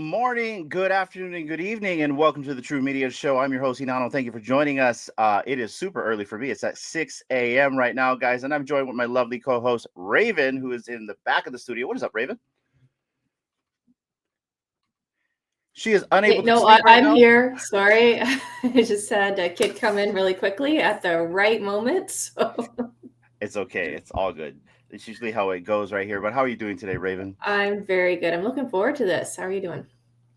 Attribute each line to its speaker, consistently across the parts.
Speaker 1: morning, good afternoon, and good evening, and welcome to the True Media Show. I'm your host, Inano. Thank you for joining us. It is super early for me. It's at 6 a.m. right now, guys, and I'm joined with my lovely co-host, Raven, who is in the back of the studio. What is up, Raven? She is unable to speak right now.
Speaker 2: I'm here. Sorry. I just had a kid come in really quickly at the right moment. So.
Speaker 1: It's okay. It's all good. It's usually how it goes right here. But how are you doing today, Raven?
Speaker 2: I'm very good. I'm looking forward to this. How are you doing?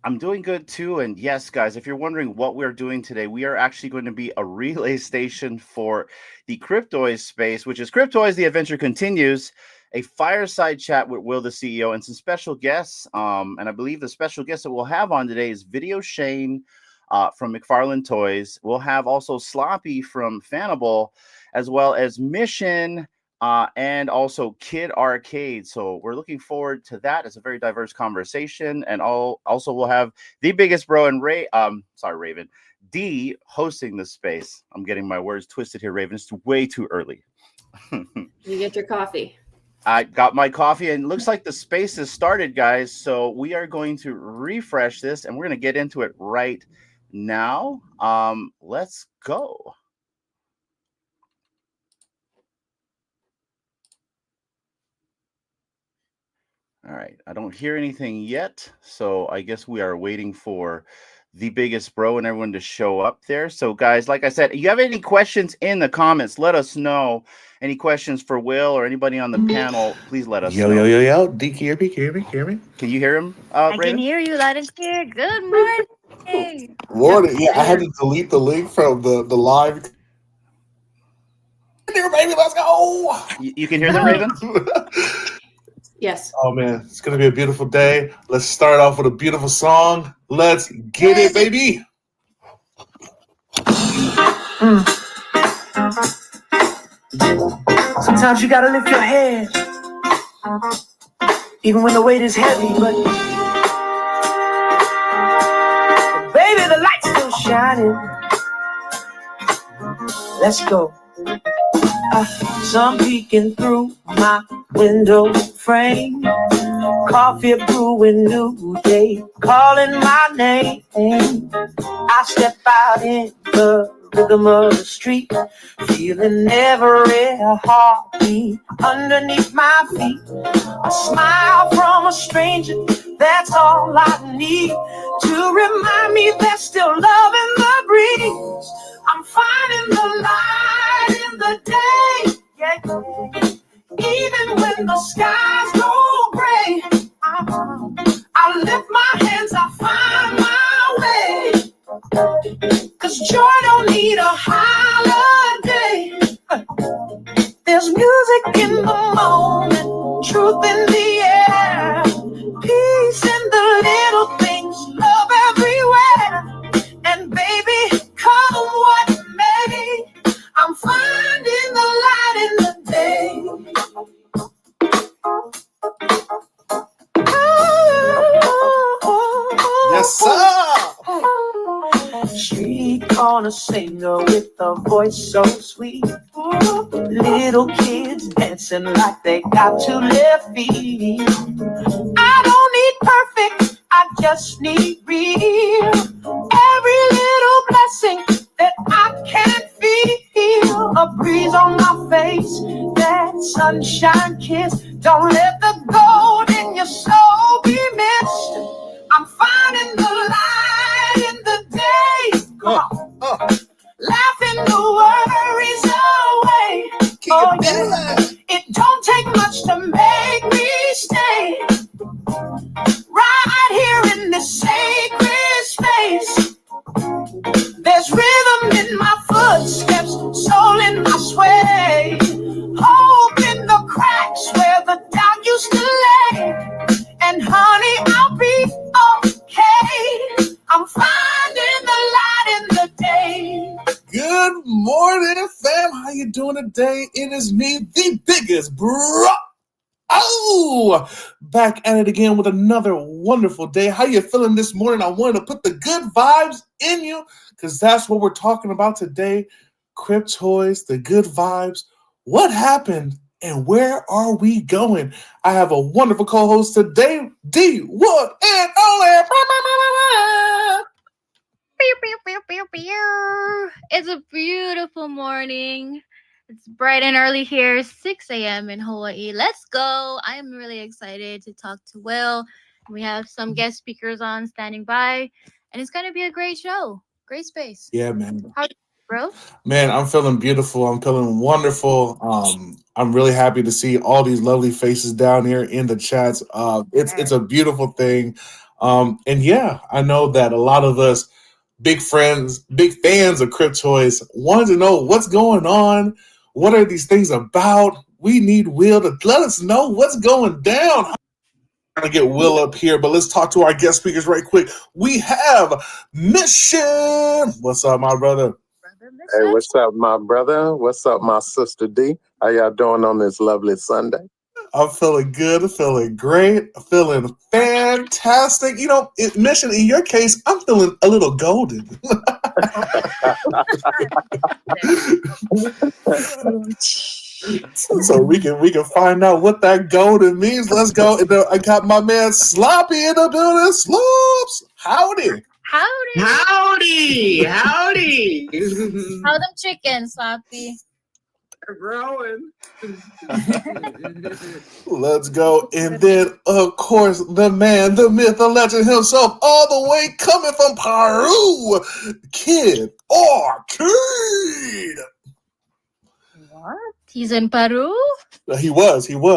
Speaker 1: I'm doing good too. And yes, guys, if you're wondering what we're doing today, we are actually going to be a relay station for the Cryptoys space, which is Cryptoys, The Adventure Continues, a fireside chat with Will, the CEO, and some special guests. And I believe the special guest that we'll have on today is Video Shane from McFarlane Toys. We'll have also Sloppy from Fanable, as well as Mission and also Kid Arcade. So we're looking forward to that. It's a very diverse conversation. And also we'll have TheeBiggestBro and Raven D hosting the space. I'm getting my words twisted here, Raven. It's way too early.
Speaker 2: You get your coffee.
Speaker 1: I got my coffee, and it looks like the space has started, guys. So we are going to refresh this, and we're going to get into it right now. Let's go. All right, I don't hear anything yet, so I guess we are waiting for TheeBiggestBro and everyone to show up there. So, guys, like I said, if you have any questions in the comments, let us know. Any questions for Will or anybody on the panel, please let us know.
Speaker 3: Yo. D, can you hear me?
Speaker 1: Can you hear him,
Speaker 4: I
Speaker 1: Raven?
Speaker 4: can hear you loud and clear. Good morning.
Speaker 3: Morning. Yeah, I had to delete the link from the live. Here, baby, let's go.
Speaker 1: You can hear them, Raven?
Speaker 2: Yes.
Speaker 3: Oh, man, it's going to be a beautiful day. Let's start off with a beautiful song. Let's get it, baby.
Speaker 5: Sometimes you got to lift your head, even when the weight is heavy, but baby, the light's still shining. Let's go. Sun peeking through my window frame, coffee brewing, new day calling my name. I step out in the rhythm of the street, feeling every heartbeat underneath my feet. A smile from a stranger, that's all I need to remind me there's still love in the breeze. I'm finding the light in the day, yeah. Even when the skies go gray, I lift my hands, I find my way. 'Cause joy don't need a holiday. There's music in the moment, truth in the air, peace in the little things, love everywhere. And baby, come what may, I'm finding the light in the day.
Speaker 3: Yes, sir.
Speaker 5: Street corner singer with a voice so sweet. Little kids dancing like they got 2 left feet. I don't need perfect, I just need real. Every little blessing that I can feel. A breeze on my face, that sunshine kiss. Don't let the gold in your soul be missed. I'm finding the light in the day. Come on. Laughing the worries away. Oh, yeah. It don't take much to make me stay. Right here in this sacred space. There's rhythm in my footsteps, soul in my sway. Hope in the cracks where the doubt used to lay. And honey, I'll be okay. I'm finding the light in the day.
Speaker 3: Good morning, fam. How you doing today? It is me, TheeBiggestBro. Oh, back at it again with another wonderful day. How you feeling this morning? I wanted to put the good vibes in you because that's what we're talking about today. Cryptoys, the good vibes. What happened And where are we going? I have a wonderful co-host today, the one and only.
Speaker 4: Pew, pew, pew, pew, pew. It's a beautiful morning. It's bright and early here, 6 a.m. in Hawaii. Let's go. I'm really excited to talk to Will. We have some guest speakers on standing by, and it's going to be a great show. Great space.
Speaker 3: Yeah, man.
Speaker 4: How are you, bro?
Speaker 3: Man, I'm feeling beautiful. I'm feeling wonderful. I'm really happy to see all these lovely faces down here in the chats. It's a beautiful thing. And yeah, I know that a lot of us big fans of Cryptoys wanted to know what's going on. What are these things about? We need Will to let us know what's going down. I'm trying to get Will up here, but let's talk to our guest speakers right quick. We have Mission. What's up, my brother?
Speaker 6: Hey, what's up, my brother? What's up, my sister D? How y'all doing on this lovely Sunday?
Speaker 3: I'm feeling good, feeling great, feeling fantastic. You know, Mission, in your case, I'm feeling a little golden. So we can find out what that golden means. Let's go. I got my man Sloppy in the building. Slopes, howdy.
Speaker 4: Howdy.
Speaker 7: Howdy!
Speaker 4: How them chickens, Sloppy?
Speaker 7: They're growing.
Speaker 3: Let's go. And then, of course, the man, the myth, the legend himself, all the way coming from Peru, Kid Arcade.
Speaker 4: What? He's in Peru?
Speaker 3: He was
Speaker 4: Okay.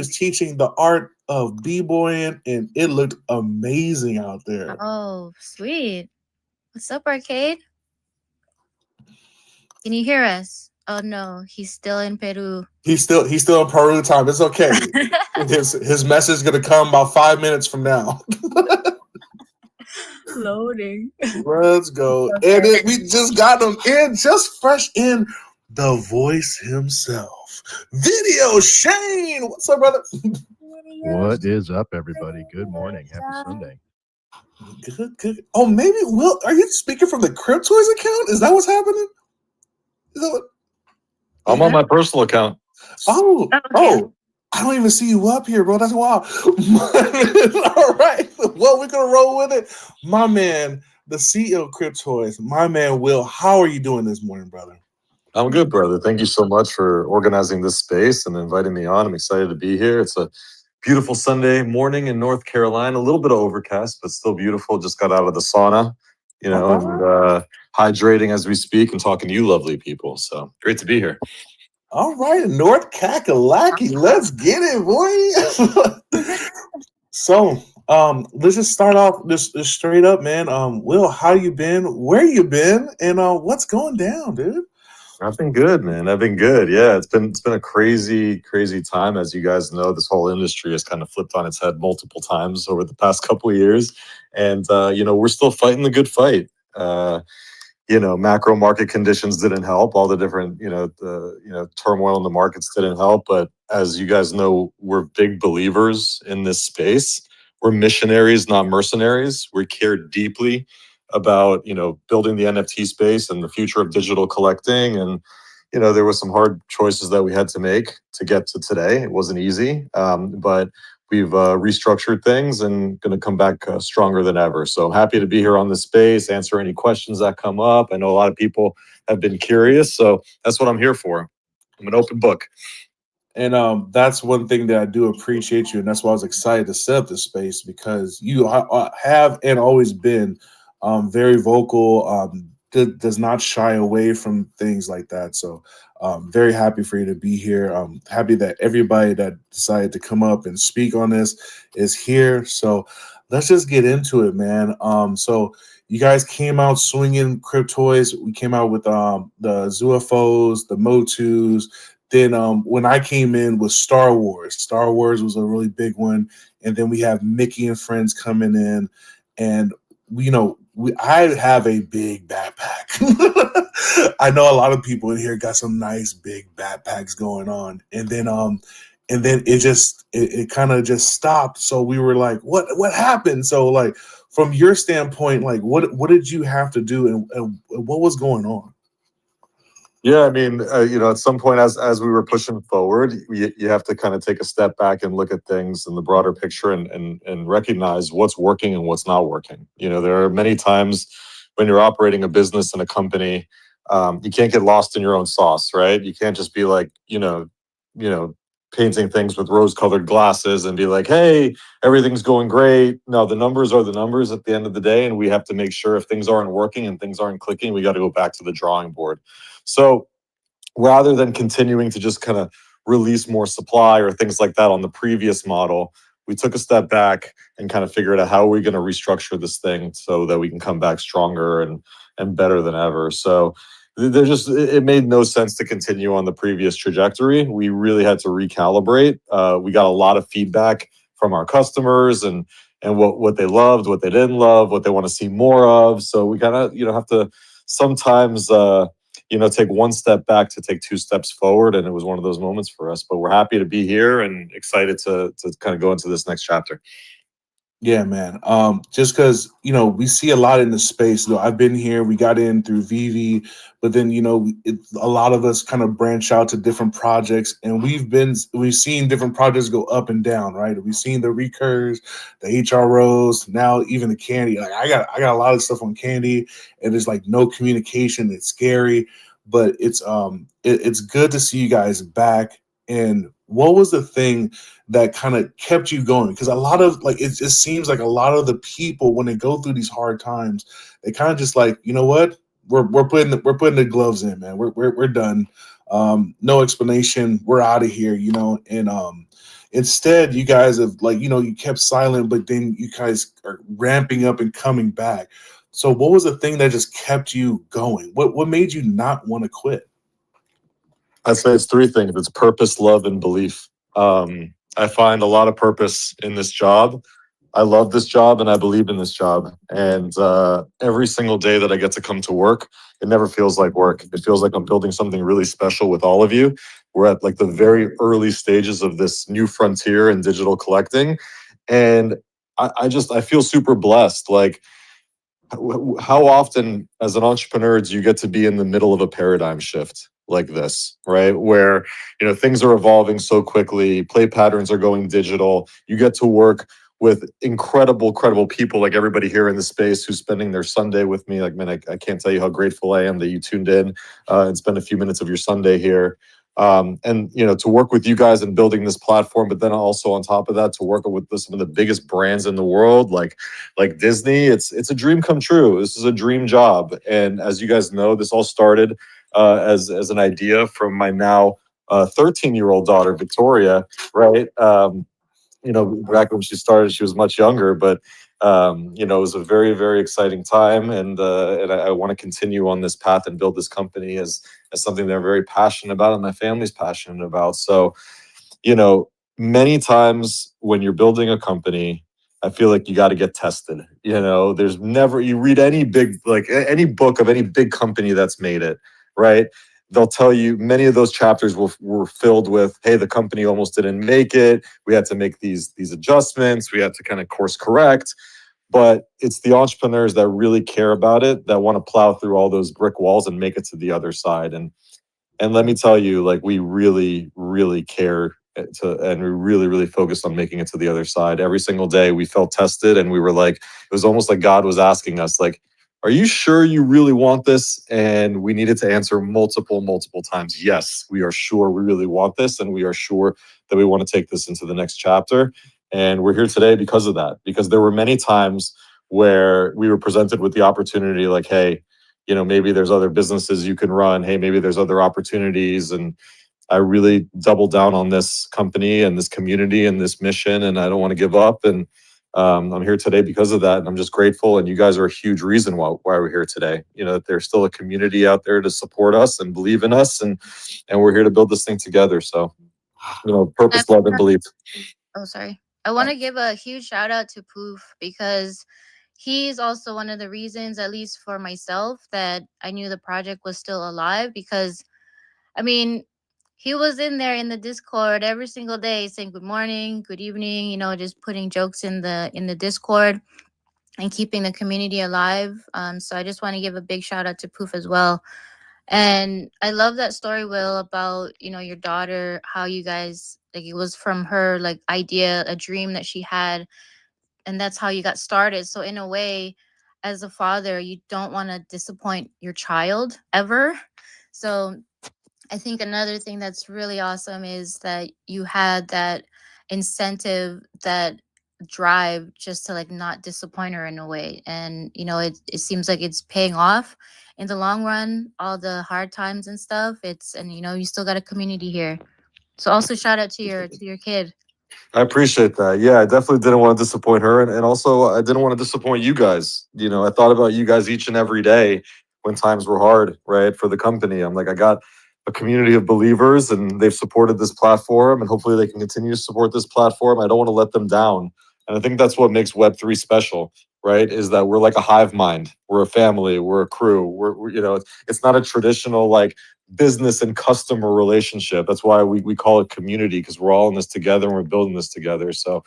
Speaker 3: teaching the art of b-boying, and it looked amazing out there.
Speaker 4: Oh, sweet. What's up, Arcade? Can you hear us? Oh no, he's still in Peru.
Speaker 3: He's still in Peru time. It's okay. His message is gonna come about 5 minutes from now.
Speaker 4: Loading.
Speaker 3: Let's go.
Speaker 4: Okay.
Speaker 3: And we just got him in, just fresh in, the voice himself. Video Shane. What's up, brother?
Speaker 8: What is up, everybody? Good morning. Happy Sunday.
Speaker 3: Good. Oh, maybe Will, are you speaking from the Cryptoys account? Is that what's happening? Is that what?
Speaker 8: I'm on my personal account.
Speaker 3: Oh,
Speaker 4: Okay.
Speaker 3: oh, I don't even see you up here, bro. That's wild. All right. Well, we're gonna roll with it. My man, the CEO of Cryptoys, my man Will, how are you doing this morning, brother?
Speaker 8: I'm good, brother. Thank you so much for organizing this space and inviting me on. I'm excited to be here. It's a beautiful Sunday morning in North Carolina. A little bit of overcast, but still beautiful. Just got out of the sauna, and hydrating as we speak and talking to you lovely people. So great to be here.
Speaker 3: All right, North Kakalaki. Let's get it, boy. So, let's just start off just straight up, man. Will, how you been? Where you been? And what's going down, dude?
Speaker 8: I've been good, man. I've been good. Yeah, it's been a crazy time. As you guys know, this whole industry has kind of flipped on its head multiple times over the past couple of years, and we're still fighting the good fight. Macro market conditions didn't help. All the different turmoil in the markets didn't help. But as you guys know, we're big believers in this space. We're missionaries, not mercenaries. We care deeply about building the NFT space and the future of digital collecting. And there were some hard choices that we had to make to get to today. It wasn't easy, but we've restructured things and going to come back stronger than ever. So I'm happy to be here on this space, answer any questions that come up. I know a lot of people have been curious, so that's what I'm here for. I'm an open book.
Speaker 3: And that's one thing that I do appreciate you, and that's why I was excited to set up this space, because you have and always been very vocal, does not shy away from things like that. So very happy for you to be here. I'm happy that everybody that decided to come up and speak on this is here. So let's just get into it, man. So you guys came out swinging Cryptoys. We came out with the ZUFOs, the Motus. Then when I came in with Star Wars was a really big one. And then we have Mickey and Friends coming in. And, I have a big backpack. I know a lot of people in here got some nice big backpacks going on. And then it kind of just stopped. So we were like, what happened? So like from your standpoint, like what did you have to do and what was going on?
Speaker 8: Yeah, I mean, at some point, as we were pushing forward, you have to kind of take a step back and look at things in the broader picture and recognize what's working and what's not working. There are many times when you're operating a business and a company, you can't get lost in your own sauce, right? You can't just be like, painting things with rose-colored glasses and be like, hey, everything's going great. No, the numbers are the numbers at the end of the day, and we have to make sure if things aren't working and things aren't clicking, we got to go back to the drawing board. So rather than continuing to just kind of release more supply or things like that on the previous model, we took a step back and kind of figured out how are we going to restructure this thing so that we can come back stronger and better than ever. So it made no sense to continue on the previous trajectory. We really had to recalibrate. We got a lot of feedback from our customers and what they loved, what they didn't love, what they want to see more of. So we kind of have to sometimes take one step back to take two steps forward. And it was one of those moments for us, but we're happy to be here and excited to kind of go into this next chapter.
Speaker 3: Yeah, man. Just because we see a lot in the space. I've been here. We got in through Vivi, but then a lot of us kind of branch out to different projects, and we've seen different projects go up and down, right? We've seen the recurs, the HROs, now even the candy. Like I got a lot of stuff on candy, and there's like no communication. It's scary, but it's good to see you guys back. And what was the thing that kind of kept you going? Because a lot of it just seems like a lot of the people, when they go through these hard times, they kind of just like, you know what, we're putting the gloves in, man. We're done. No explanation. We're out of here. And instead, you guys have you kept silent, but then you guys are ramping up and coming back. So what was the thing that just kept you going? What made you not want to quit?
Speaker 8: I'd say it's three things. It's purpose, love, and belief. I find a lot of purpose in this job. I love this job and I believe in this job. And every single day that I get to come to work, it never feels like work. It feels like I'm building something really special with all of you. We're at like the very early stages of this new frontier in digital collecting. And I feel super blessed. Like, how often as an entrepreneur do you get to be in the middle of a paradigm shift like this, right? Where things are evolving so quickly, play patterns are going digital. You get to work with incredible people like everybody here in the space who's spending their Sunday with me. Like, man, I can't tell you how grateful I am that you tuned in and spent a few minutes of your Sunday here. And to work with you guys and building this platform, but then also on top of that, to work with some of the biggest brands in the world, like Disney, it's a dream come true. This is a dream job. And as you guys know, this all started as an idea from my now 13-year-old daughter, Victoria, right? Back when she started, she was much younger, but it was a very, very exciting time, and I want to continue on this path and build this company as something that I'm very passionate about and my family's passionate about. So, many times when you're building a company, I feel like you got to get tested. There's never, you read any any book of any big company that's made it, right? They'll tell you many of those chapters were filled with, hey, the company almost didn't make it. We had to make these adjustments. We had to kind of course correct. But it's the entrepreneurs that really care about it, that want to plow through all those brick walls and make it to the other side. And let me tell you, like, we really, really care and we really, really focused on making it to the other side. Every single day we felt tested, and we were like, it was almost like God was asking us, like, are you sure you really want this? And we needed to answer multiple times. Yes, we are sure we really want this. And we are sure that we want to take this into the next chapter. And we're here today because of that, because there were many times where we were presented with the opportunity, like, hey, maybe there's other businesses you can run. Hey, maybe there's other opportunities. And I really doubled down on this company and this community and this mission, and I don't want to give up. And I'm here today because of that, and I'm just grateful. And you guys are a huge reason why we're here today. That there's still a community out there to support us and believe in us, and we're here to build this thing together. So, purpose, love, and belief.
Speaker 4: Oh, sorry. I want to give a huge shout out to Poof, because he's also one of the reasons, at least for myself, that I knew the project was still alive. Because, I mean, he was in there in the Discord every single day saying good morning, good evening, just putting jokes in the Discord and keeping the community alive. So I just want to give a big shout out to Poof as well. And I love that story, Will, about, you know, your daughter, how you guys, like, it was from her, like, idea, a dream that she had, and that's how you got started. So in a way, as a father, you don't want to disappoint your child ever. So I think another thing that's really awesome is that you had that incentive, that drive, just to like not disappoint her in a way. And you know, it seems like it's paying off in the long run, all the hard times and stuff. And you know, you still got a community here. So also shout out to your kid.
Speaker 8: I appreciate that. Yeah, I definitely didn't want to disappoint her. And also, I didn't want to disappoint you guys. You know, I thought about you guys each and every day when times were hard, right, for the company. I'm like, I got a community of believers and they've supported this platform and hopefully they can continue to support this platform. I don't want to let them down. And I think that's what makes Web3 special, right, is that we're like a hive mind. We're a family. We're a crew. We're you know, it's not a traditional like business and customer relationship. That's why we call it community, because we're all in this together and we're building this together. So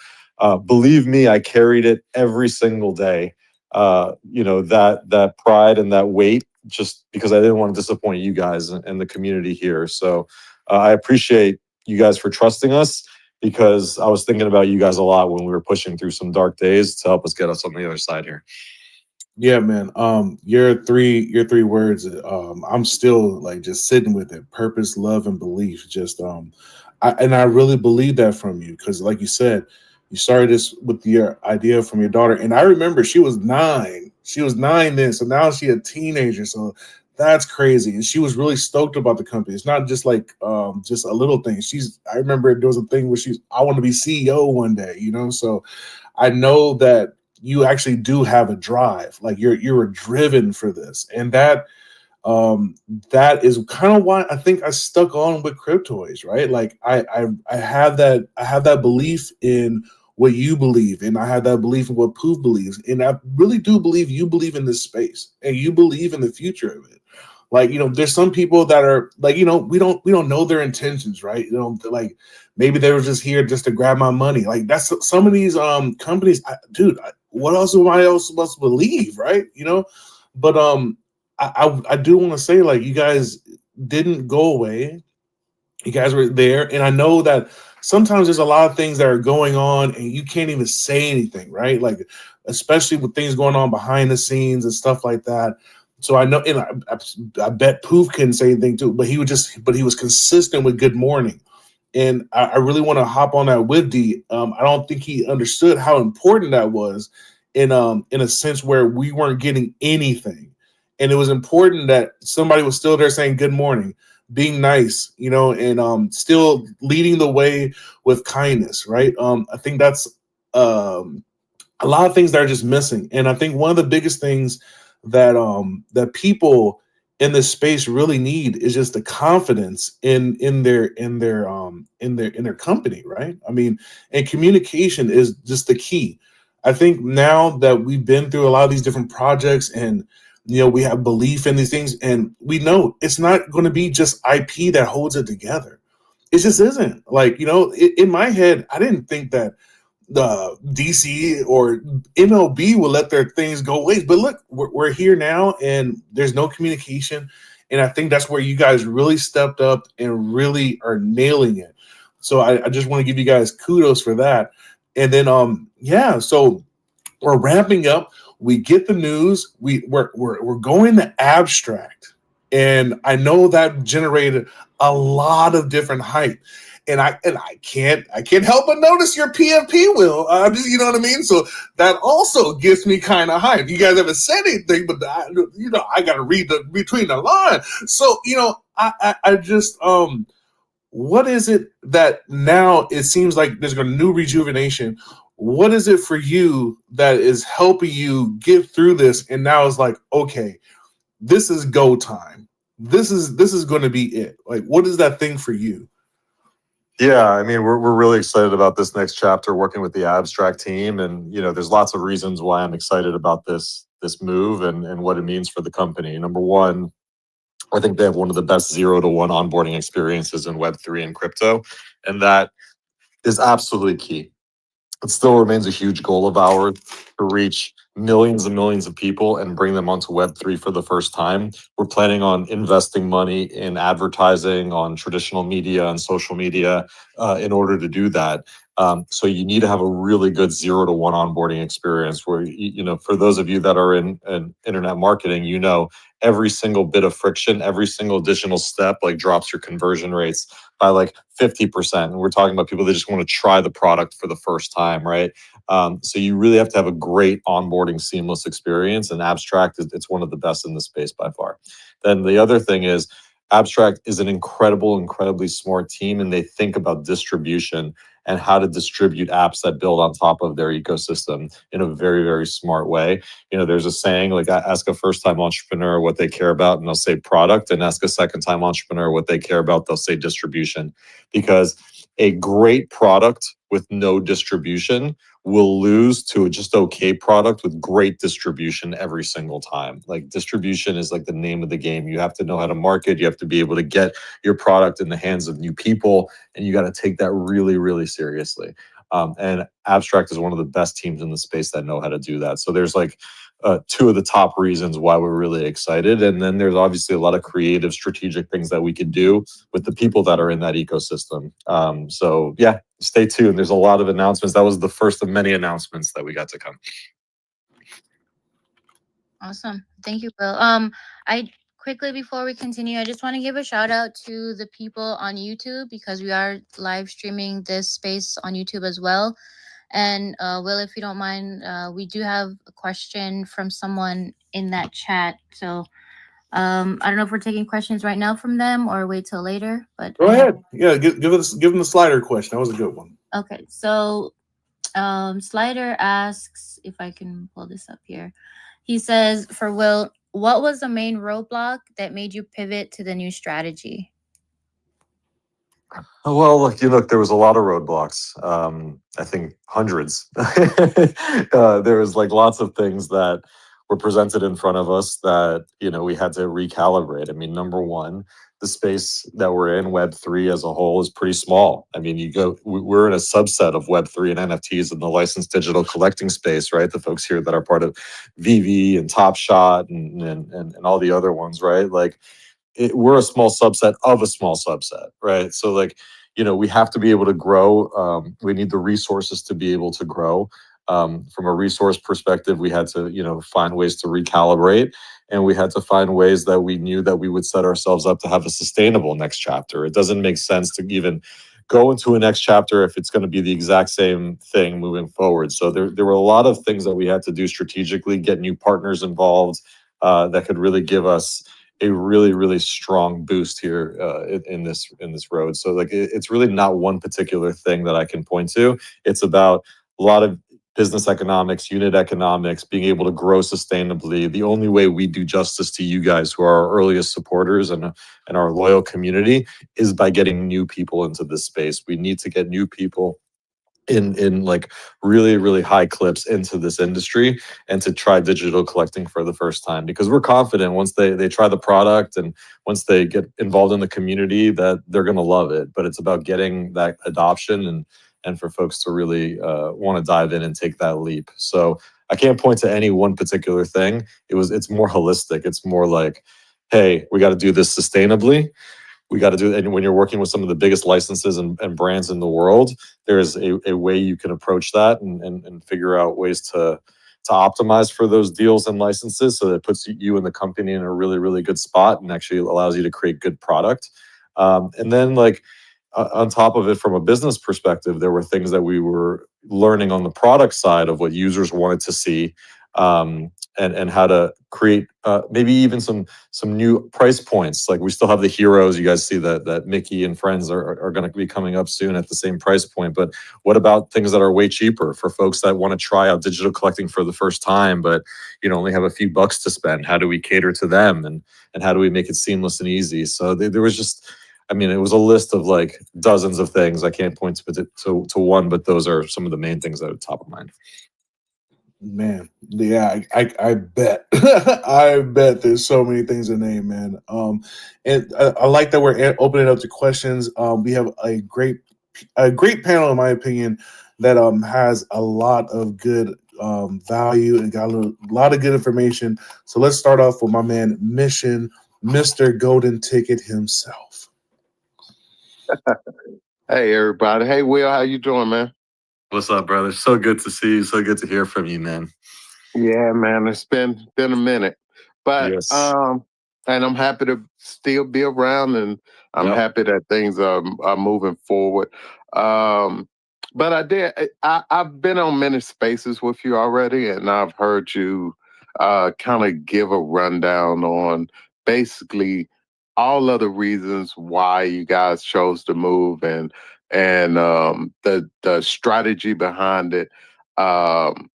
Speaker 8: believe me, I carried it every single day. You know, that pride and that weight, just because I didn't want to disappoint you guys and the community here. So I appreciate you guys for trusting us, because I was thinking about you guys a lot when we were pushing through some dark days to help us get us on the other side here.
Speaker 3: Yeah, man. Your three words. I'm still like just sitting with it. Purpose, love, and belief. Just I really believe that from you, because, like you said, you started this with your idea from your daughter, and I remember she was 9. She was 9 then, so now she's a teenager. So that's crazy, and she was really stoked about the company. It's not just like just a little thing. I remember there was a thing where I want to be CEO one day, you know. So I know that you actually do have a drive, like you're driven for this, and that is kind of why I think I stuck on with Cryptoys, right? Like I have that belief in what you believe, and I have that belief in what Pooh believes, and I really do believe you believe in this space and you believe in the future of it. Like, you know, there's some people that are like, you know, we don't know their intentions, right? You know, like maybe they were just here just to grab my money. Like that's some of these companies, dude. What else am I supposed to believe, right? You know, but I do want to say, like, you guys didn't go away. You guys were there, and I know that sometimes there's a lot of things that are going on, and you can't even say anything, right? Like, especially with things going on behind the scenes and stuff like that. So I know, and I bet Poof couldn't say anything too, but he was consistent with good morning. And I really want to hop on that with D. I don't think he understood how important that was in a sense where we weren't getting anything. And it was important that somebody was still there saying good morning, being nice, you know, and still leading the way with kindness, right? I think that's a lot of things that are just missing. And I think one of the biggest things that people in this space really need is just the confidence in their company, right? I mean, and communication is just the key. I think now that we've been through a lot of these different projects, and you know, we have belief in these things, and we know it's not going to be just IP that holds it together. It just isn't. Like, you know, in my head, I didn't think that the DC or MLB will let their things go waste. But look, we're here now, and there's no communication. And I think that's where you guys really stepped up and really are nailing it. So I just want to give you guys kudos for that. And then yeah, so we're ramping up. We get the news. We're going to abstract, and I know that generated a lot of different hype. And I can't help but notice your PFP, Will. You know what I mean? So that also gets me kind of hyped. You guys haven't said anything, but I got to read between the lines. So you know, I just what is it that now it seems like there's a new rejuvenation? What is it for you that is helping you get through this? And now it's like, okay, this is go time. This is going to be it. Like, what is that thing for you?
Speaker 8: Yeah, I mean, we're really excited about this next chapter, working with the abstract team, and you know, there's lots of reasons why I'm excited about this move and what it means for the company. Number one, I think they have one of the best 0-to-1 onboarding experiences in Web3 and crypto, and that is absolutely key. It still remains a huge goal of ours to reach millions and millions of people and bring them onto Web3 for the first time. We're planning on investing money in advertising on traditional media and social media in order to do that. So you need to have a really good 0 to 1 onboarding experience where, you know, for those of you that are in internet marketing, you know, every single bit of friction, every single additional step like drops your conversion rates by like 50%. And we're talking about people that just want to try the product for the first time, right? So you really have to have a great onboarding seamless experience, and Abstract it's one of the best in the space by far. Then the other thing is Abstract is an incredibly smart team, and they think about distribution and how to distribute apps that build on top of their ecosystem in a very smart way. You know, there's a saying like, ask a first-time entrepreneur what they care about, and they'll say product, and ask a second-time entrepreneur what they care about, they'll say distribution. Because a great product with no distribution will lose to a just okay product with great distribution every single time. Like distribution is like the name of the game. You have to know how to market. You have to be able to get your product in the hands of new people, and you got to take that really seriously. And Abstract is one of the best teams in the space that know how to do that. So there's like two of the top reasons why we're really excited. And then there's obviously a lot of creative, strategic things that we could do with the people that are in that ecosystem. So yeah, stay tuned. There's a lot of announcements. That was the first of many announcements that we got to come.
Speaker 4: Awesome. Thank you, Will. I quickly, before we continue, I just want to give a shout out to the people on YouTube, because we are live streaming this space on YouTube as well. And Will, if you don't mind, we do have a question from someone in that chat. So I don't know if we're taking questions right now from them or wait till later. But
Speaker 3: Go ahead. Yeah, give them the slider question. That was a good one.
Speaker 4: Okay, so Slider asks, if I can pull this up here. He says, for Will, what was the main roadblock that made you pivot to the new strategy?
Speaker 8: Well, look, there was a lot of roadblocks. I think hundreds. There was like lots of things that were presented in front of us that, you know, we had to recalibrate. I mean, number one, the space that we're in, Web3 as a whole, is pretty small. I mean, we're in a subset of Web3 and NFTs in the licensed digital collecting space, right? The folks here that are part of VV and Top Shot and all the other ones, right? Like, we're a small subset of a small subset, right? So like, you know, we have to be able to grow. We need the resources to be able to grow. From a resource perspective, we had to, you know, find ways to recalibrate, and we had to find ways that we knew that we would set ourselves up to have a sustainable next chapter. It doesn't make sense to even go into a next chapter if it's going to be the exact same thing moving forward. So there were a lot of things that we had to do strategically, get new partners involved that could really give us a really strong boost here in this road. So like it's really not one particular thing that I can point to. It's about a lot of business economics, unit economics, being able to grow sustainably. The only way we do justice to you guys, who are our earliest supporters and our loyal community, is by getting new people into this space. We need to get new people in like really high clips into this industry and to try digital collecting for the first time, because we're confident once they try the product and once they get involved in the community that they're going to love it. But it's about getting that adoption and for folks to really want to dive in and take that leap. So I can't point to any one particular thing. It's more holistic. It's more like, hey, we got to do this sustainably. We got to do it. And when you're working with some of the biggest licenses and brands in the world, there's a way you can approach that and figure out ways to optimize for those deals and licenses, so that it puts you and the company in a really good spot and actually allows you to create good product. And then like on top of it, from a business perspective, there were things that we were learning on the product side of what users wanted to see, and how to create maybe even some new price points. Like we still have the heroes. You guys see that Mickey and friends are going to be coming up soon at the same price point. But what about things that are way cheaper for folks that want to try out digital collecting for the first time, but you know only have a few bucks to spend? How do we cater to them, and how do we make it seamless and easy? So there was just, I mean, it was a list of like dozens of things. I can't point to one, but those are some of the main things that are top of mind.
Speaker 3: Man, yeah, I bet. I bet there's so many things to name, man. And I like that we're opening up to questions. We have a great panel, in my opinion, that has a lot of good value and got a lot of good information. So let's start off with my man Mission, Mr. Golden Ticket himself.
Speaker 6: Hey, everybody. Hey, Will, how you doing, man?
Speaker 8: What's up, brother? So good to see you. So good to hear from you, man.
Speaker 6: Yeah, man, it's been a minute, but
Speaker 8: Yes.
Speaker 6: and I'm happy to still be around, and I'm
Speaker 8: Yep.
Speaker 6: happy that things are moving forward. But I've been on many spaces with you already, and I've heard you kind of give a rundown on basically all of the reasons why you guys chose to move, and the strategy behind it. Um,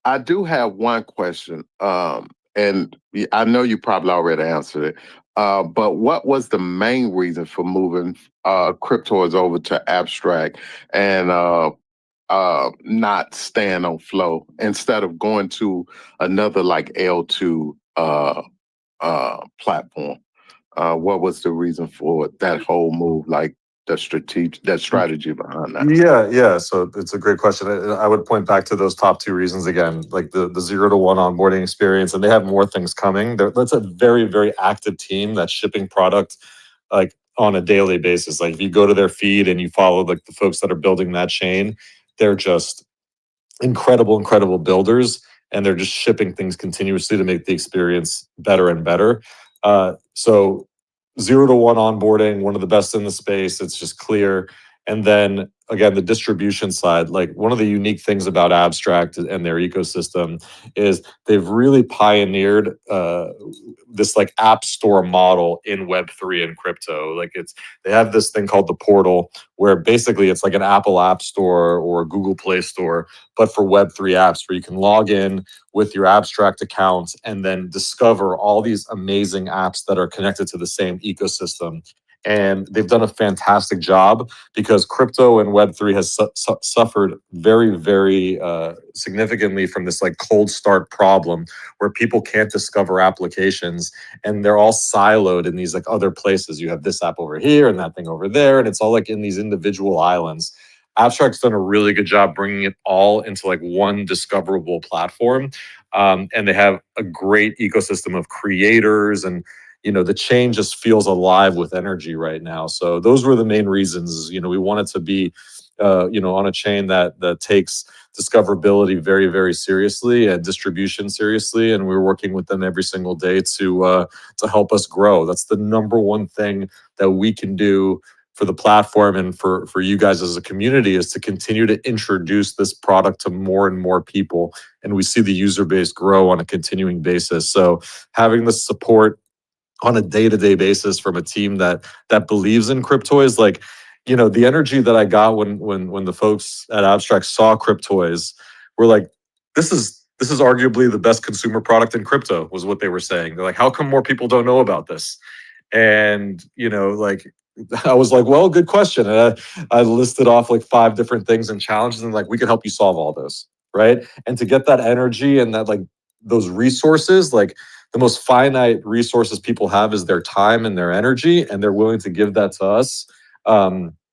Speaker 6: I do have one question, and I know you probably already answered it. But what was the main reason for moving Cryptoys over to Abstract and not staying on Flow instead of going to another like L2 platform? What was the reason for that whole move? Like that strategy behind that?
Speaker 8: Yeah. So it's a great question. I would point back to those top two reasons again, like the 0 to 1 onboarding experience, and they have more things coming. That's a very, very active team that's shipping product like on a daily basis. Like if you go to their feed and you follow like the folks that are building that chain, they're just incredible builders, and they're just shipping things continuously to make the experience better and better. So 0 to 1 onboarding, one of the best in the space. It's just clear. And then again, the distribution side, like one of the unique things about Abstract and their ecosystem is they've really pioneered this like app store model in Web3 and crypto. Like they have this thing called the portal, where basically it's like an Apple App Store or a Google Play Store, but for Web3 apps, where you can log in with your Abstract account and then discover all these amazing apps that are connected to the same ecosystem. And they've done a fantastic job because crypto and Web3 has suffered very significantly from this like cold start problem where people can't discover applications and they're all siloed in these like other places. You have this app over here and that thing over there, and it's all like in these individual islands. Abstract's done a really good job bringing it all into like one discoverable platform. And they have a great ecosystem of creators, and the chain just feels alive with energy right now. So those were the main reasons. We wanted to be on a chain that takes discoverability very seriously and distribution seriously, and we're working with them every single day to help us grow. That's the number one thing that we can do for the platform and for you guys as a community, is to continue to introduce this product to more and more people, and we see the user base grow on a continuing basis. So having the support on a day-to-day basis from a team that believes in Cryptoys, like the energy that I got when the folks at Abstract saw Cryptoys were like, this is arguably the best consumer product in crypto, was what they were saying. They're like, how come more people don't know about this? And like I was like, well, good question. And I listed off like 5 different things and challenges, and like, we could help you solve all those, right? And to get that energy and that like those resources, like the most finite resources people have is their time and their energy, and they're willing to give that to us.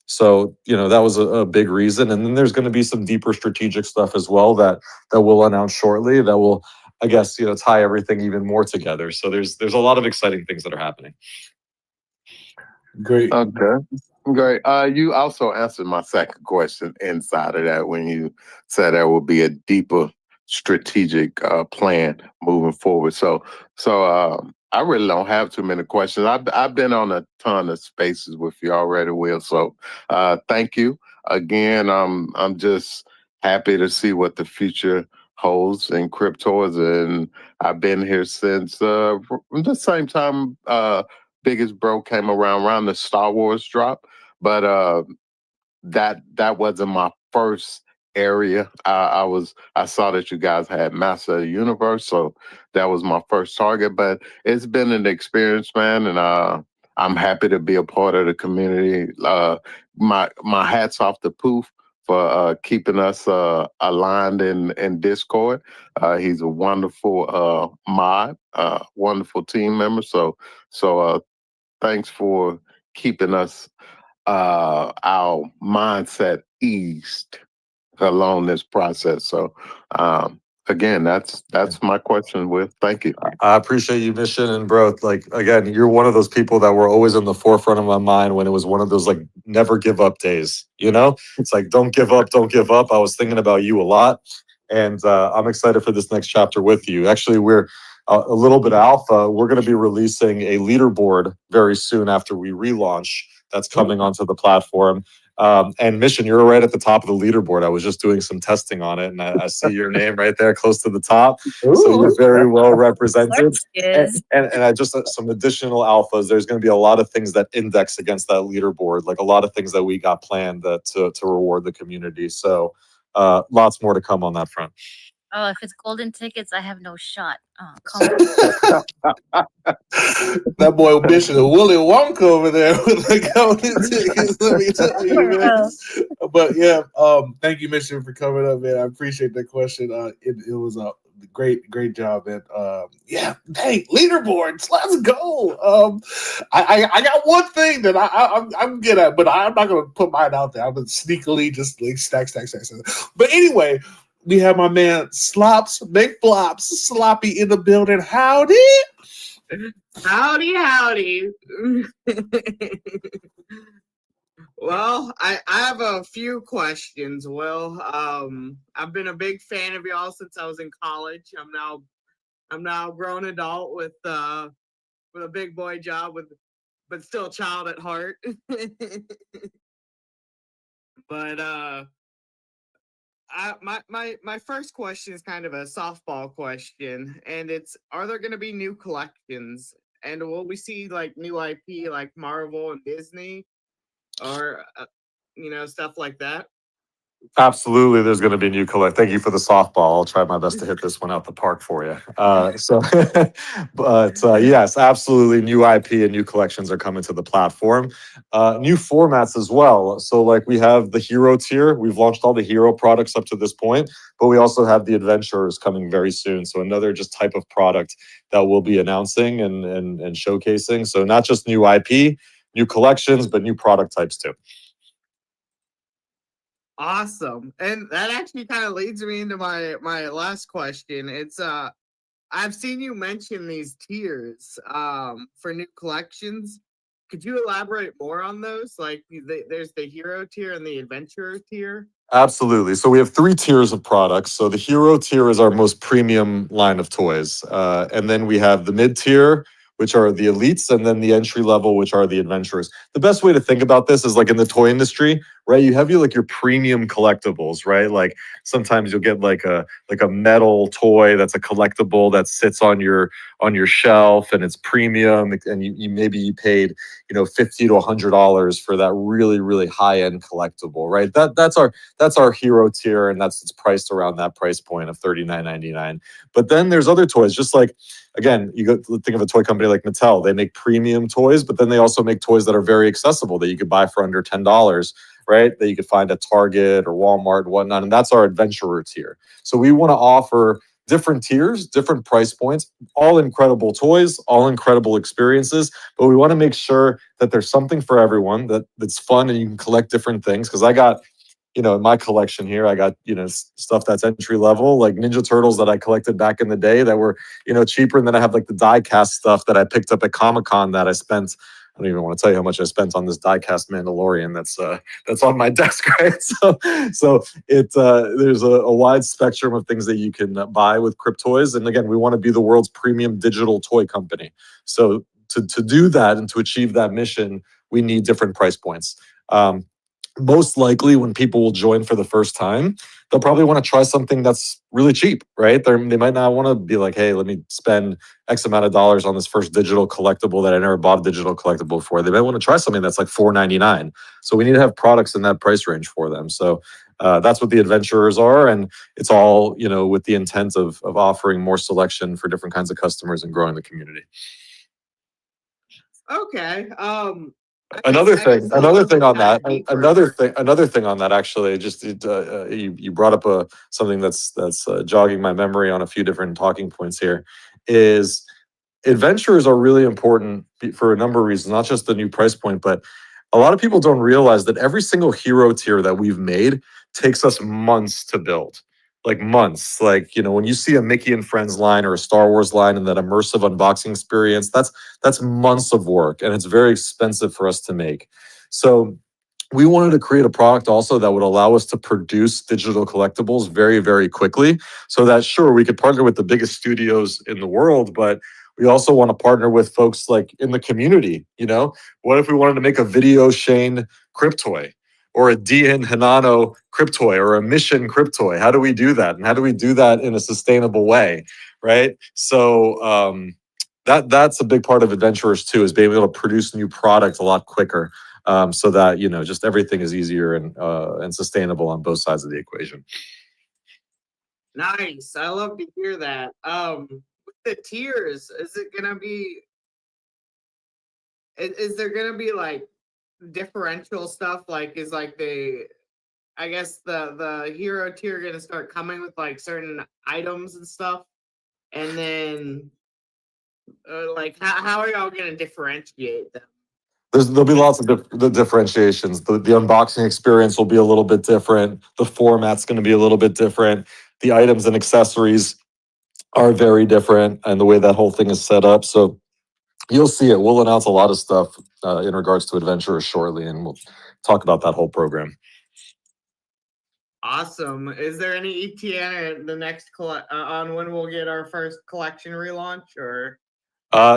Speaker 8: So that was a big reason. And then there's going to be some deeper strategic stuff as well that we'll announce shortly that will, I guess, tie everything even more together. So there's a lot of exciting things that are happening.
Speaker 3: Great.
Speaker 6: Okay. Great. You also answered my second question inside of that when you said there will be a deeper strategic plan moving forward. So I really don't have too many questions. I've been on a ton of spaces with you already, Will. So thank you again. I'm just happy to see what the future holds in Cryptoys, and I've been here since the same time Biggest Bro came around the Star Wars drop, but that wasn't my first area. I saw that you guys had Master of the Universe, so that was my first target. But it's been an experience, man, and I'm happy to be a part of the community. My hats off to Poof for keeping us aligned in Discord. He's a wonderful mod, wonderful team member. So thanks for keeping us our mindset eased. along this process. So again, that's my question with thank you.
Speaker 8: I appreciate you, Mission, and bro, like again, you're one of those people that were always in the forefront of my mind when it was one of those like never give up days. You know, it's like don't give up, don't give up. I was thinking about you a lot, and I'm excited for this next chapter with you. Actually, we're a little bit alpha. We're going to be releasing a leaderboard very soon after we relaunch. That's coming onto the platform. And Mission, you're right at the top of the leaderboard. I was just doing some testing on it, and I see your name right there close to the top. So you're very well represented. And I just some additional alphas. There's going to be a lot of things that index against that leaderboard, like a lot of things that we got planned to reward the community. So lots more to come on that front.
Speaker 4: Oh, if it's golden tickets, I have no shot. Oh, come on.
Speaker 3: That boy Bishop Willy Wonka over there with the golden tickets. Let me tell you, man. But yeah, thank you, Mission, for coming up, man. I appreciate that question. It was a great job, man. Yeah, hey, leaderboards, let's go. I got one thing that I'm good at, but I'm not gonna put mine out there. I'm gonna sneakily just like stack. But anyway. We have my man Slops, Big Flops, Sloppy in the building. Howdy.
Speaker 7: Howdy. Well, I have a few questions, Will. I've been a big fan of y'all since I was in college. I'm now a grown adult with a big boy job but still a child at heart. But my first question is kind of a softball question, and it's: are there going to be new collections, and will we see like new IP like Marvel and Disney, or stuff like that?
Speaker 8: Absolutely, there's going to be a new collect. Thank you for the softball. I'll try my best to hit this one out the park for you. But yes, absolutely, new IP and new collections are coming to the platform. New formats as well. So like we have the hero tier. We've launched all the hero products up to this point, but we also have the adventurers coming very soon. So another just type of product that we'll be announcing and showcasing. So not just new IP, new collections, but new product types too.
Speaker 7: Awesome. And that actually kind of leads me into my last question. It's I've seen you mention these tiers for new collections. Could you elaborate more on those? Like there's the hero tier and the adventurer tier.
Speaker 8: Absolutely. So we have 3 tiers of products. So the hero tier is our most premium line of toys. And then we have the mid tier, which are the elites, and then the entry level, which are the adventurers. The best way to think about this is like in the toy industry, right? You have your premium collectibles, right? Like sometimes you'll get like a metal toy that's a collectible that sits on your shelf and it's premium, and you maybe you paid $50 to $100 for that really high end collectible, right? That's our hero tier, and it's priced around that price point of $39.99. But then there's other toys, just like, again, you go think of a toy company like Mattel. They make premium toys, but then they also make toys that are very accessible that you could buy for under $10, right? That you could find at Target or Walmart and whatnot. And that's our adventurer tier. So we want to offer different tiers, different price points, all incredible toys, all incredible experiences. But we want to make sure that there's something for everyone that's fun and you can collect different things. Because I got, in my collection here, I got, stuff that's entry level, like Ninja Turtles that I collected back in the day that were, cheaper. And then I have like the die cast stuff that I picked up at Comic-Con that I spent. I don't even want to tell you how much I spent on this die-cast Mandalorian that's on my desk, right? So there's a wide spectrum of things that you can buy with Cryptoys. And again, we want to be the world's premium digital toy company. So to do that and to achieve that mission, we need different price points. Most likely when people will join for the first time, they'll probably want to try something that's really cheap, right? They might not want to be like, hey, let me spend X amount of dollars on this first digital collectible that I never bought a digital collectible for. They might want to try something that's like $4.99. So we need to have products in that price range for them. So that's what the adventurers are. And it's all, with the intent of offering more selection for different kinds of customers and growing the community.
Speaker 7: Okay.
Speaker 8: Another thing on that, actually, just you brought up something that's jogging my memory on a few different talking points here, is adventurers are really important for a number of reasons, not just the new price point, but a lot of people don't realize that every single hero tier that we've made, takes us months to build. Like months. Like, you know, when you see a Mickey and Friends line or a Star Wars line and that immersive unboxing experience, that's months of work, and it's very expensive for us to make. So we wanted to create a product also that would allow us to produce digital collectibles very, very quickly, so that sure, we could partner with the biggest studios in the world, but we also want to partner with folks like in the community. You know, what if we wanted to make a Video Shane Cryptoy or a DN Hanano Cryptoy or a Mission Cryptoy? How do we do that? And how do we do that in a sustainable way? Right. So that's a big part of adventurers too, is being able to produce new products a lot quicker. So that, you know, just everything is easier and sustainable on both sides of the equation.
Speaker 7: Nice. I love to hear that. With the tiers, is it gonna be? Is there gonna be like differential stuff? Like, is like I guess the hero tier gonna start coming with like certain items and stuff, and then like how are y'all gonna differentiate them?
Speaker 8: There'll be lots of the differentiations. The unboxing experience will be a little bit different. The format's going to be a little bit different. The items and accessories are very different, and the way that whole thing is set up. So you'll see it. We'll announce a lot of stuff in regards to adventurers shortly, and we'll talk about that whole program.
Speaker 7: Awesome. Is there any ETN the next on when we'll get our first collection relaunch, or
Speaker 8: yeah,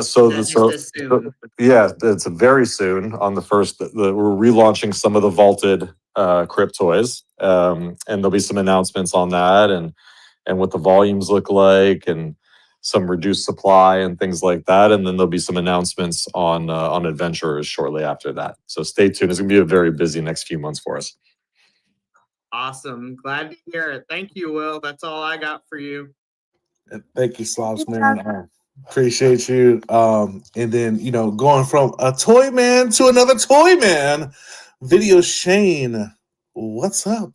Speaker 8: it's very soon on the first. We're relaunching some of the vaulted Cryptoys, and there'll be some announcements on that, and what the volumes look like, and some reduced supply and things like that. And then there'll be some announcements on adventurers shortly after that. So stay tuned. It's gonna be a very busy next few months for us.
Speaker 7: Awesome. Glad to hear it. Thank you, Will. That's all I got for you.
Speaker 3: Thank you, Slops, man. Appreciate you. And then, you know, going from a toy man to another toy man, Video Shane, what's up?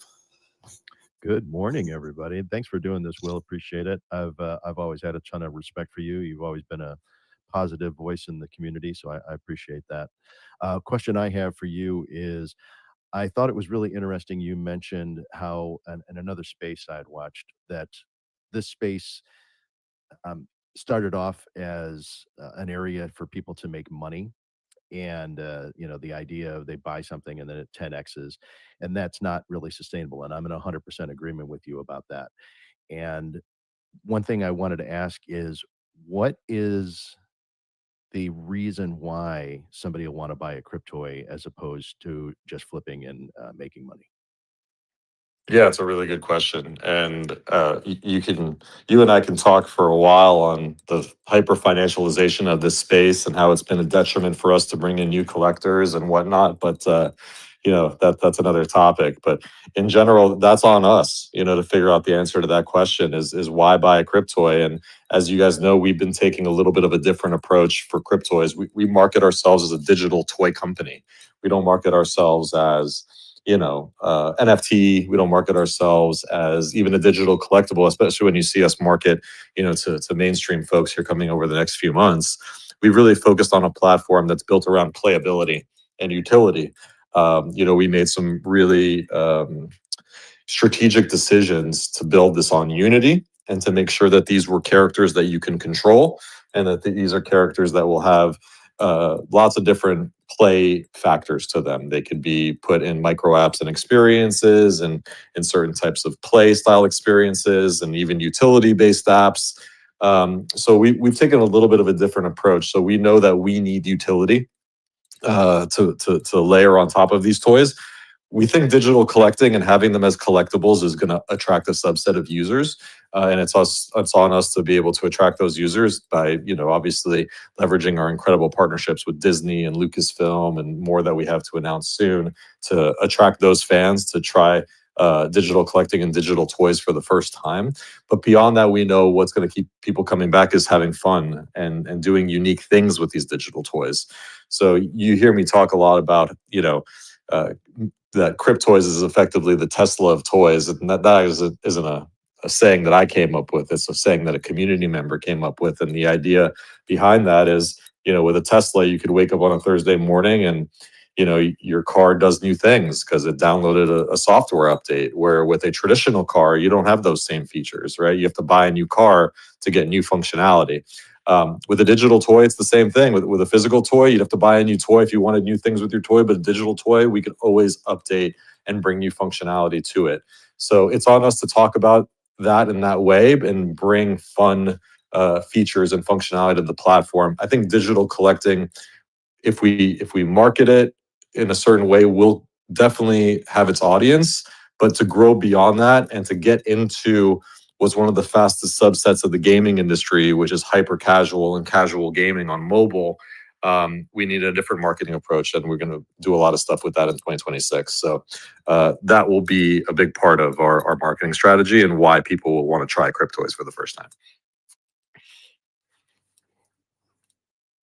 Speaker 9: Good morning, everybody, and thanks for doing this, Will. Appreciate it. I've always had a ton of respect for you. You've always been a positive voice in the community, so I appreciate that. Question I have for you is, I thought it was really interesting. You mentioned how, in another space I'd watched, that this space started off as an area for people to make money. And you know, the idea of they buy something and then it 10x's, and that's not really sustainable. And I'm in 100% agreement with you about that. And one thing I wanted to ask is, what is the reason why somebody will want to buy a Cryptoy as opposed to just flipping and making money?
Speaker 8: Yeah, it's a really good question, and you and I can talk for a while on the hyper financialization of this space and how it's been a detriment for us to bring in new collectors and whatnot. But you know, that's another topic. But in general, that's on us, you know, to figure out the answer to that question is why buy a Cryptoy. And as you guys know, we've been taking a little bit of a different approach for Cryptoys. We market ourselves as a digital toy company. We don't market ourselves as, you know, NFT. We don't market ourselves as even a digital collectible, especially when you see us market, you know, to mainstream folks here coming over the next few months. We've really focused on a platform that's built around playability and utility. You know, we made some really strategic decisions to build this on Unity and to make sure that these were characters that you can control, and that these are characters that will have lots of different play factors to them. They could be put in micro apps and experiences, and in certain types of play style experiences, and even utility based apps. So we've taken a little bit of a different approach. So we know that we need utility to layer on top of these toys. We think digital collecting and having them as collectibles is going to attract a subset of users, and it's on us to be able to attract those users by, you know, obviously leveraging our incredible partnerships with Disney and Lucasfilm and more that we have to announce soon, to attract those fans to try digital collecting and digital toys for the first time. But beyond that, we know what's going to keep people coming back is having fun and doing unique things with these digital toys. So you hear me talk a lot about, you know, that Cryptoys is effectively the Tesla of toys, and that isn't a saying that I came up with. It's a saying that a community member came up with, and the idea behind that is, you know, with a Tesla, you could wake up on a Thursday morning and your car does new things because it downloaded a software update, where with a traditional car, you don't have those same features, right? You have to buy a new car to get new functionality. With a digital toy, it's the same thing. With a physical toy, you'd have to buy a new toy if you wanted new things with your toy, but a digital toy, we could always update and bring new functionality to it. So it's on us to talk about that in that way and bring fun features and functionality to the platform. I think digital collecting, if we market it in a certain way, will definitely have its audience. But to grow beyond that and to get into what's one of the fastest subsets of the gaming industry, which is hyper casual and casual gaming on mobile, we need a different marketing approach, and we're going to do a lot of stuff with that in 2026. So that will be a big part of our marketing strategy and why people will want to try Cryptoys for the first time.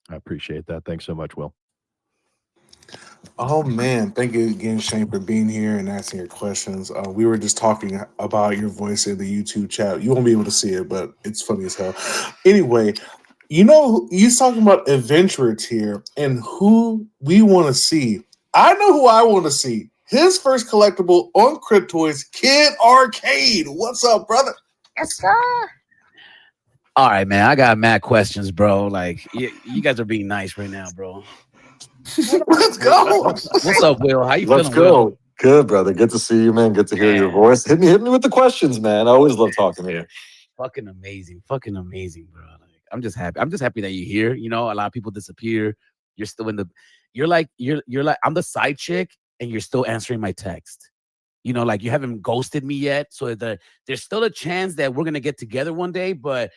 Speaker 9: I appreciate that. Thanks so much, Will.
Speaker 3: Oh man, thank you again, Shane, for being here and asking your questions. We were just talking about your voice in the YouTube chat. You won't be able to see it, but it's funny as hell. Anyway, you're talking about adventurers here and who we want to see. I know who I want to see. His first collectible on Cryptoys, Kid Arcade. What's up, brother?
Speaker 4: Yes, sir.
Speaker 10: All right, man. I got mad questions, bro. Like, you guys are being nice right now, bro.
Speaker 3: Let's go.
Speaker 10: What's up, Will? How you
Speaker 8: Let's
Speaker 10: feeling,
Speaker 8: go.
Speaker 10: Will?
Speaker 8: Good, brother. Good to see you, man. Good to hear your voice. Hit me with the questions, man. I always love talking to you.
Speaker 10: Fucking amazing, bro. Like, I'm just happy. I'm just happy that you're here. You know, a lot of people disappear. You're still in the. You're like I'm the side chick, and you're still answering my text. You know, like you haven't ghosted me yet. So there's still a chance that we're gonna get together one day. But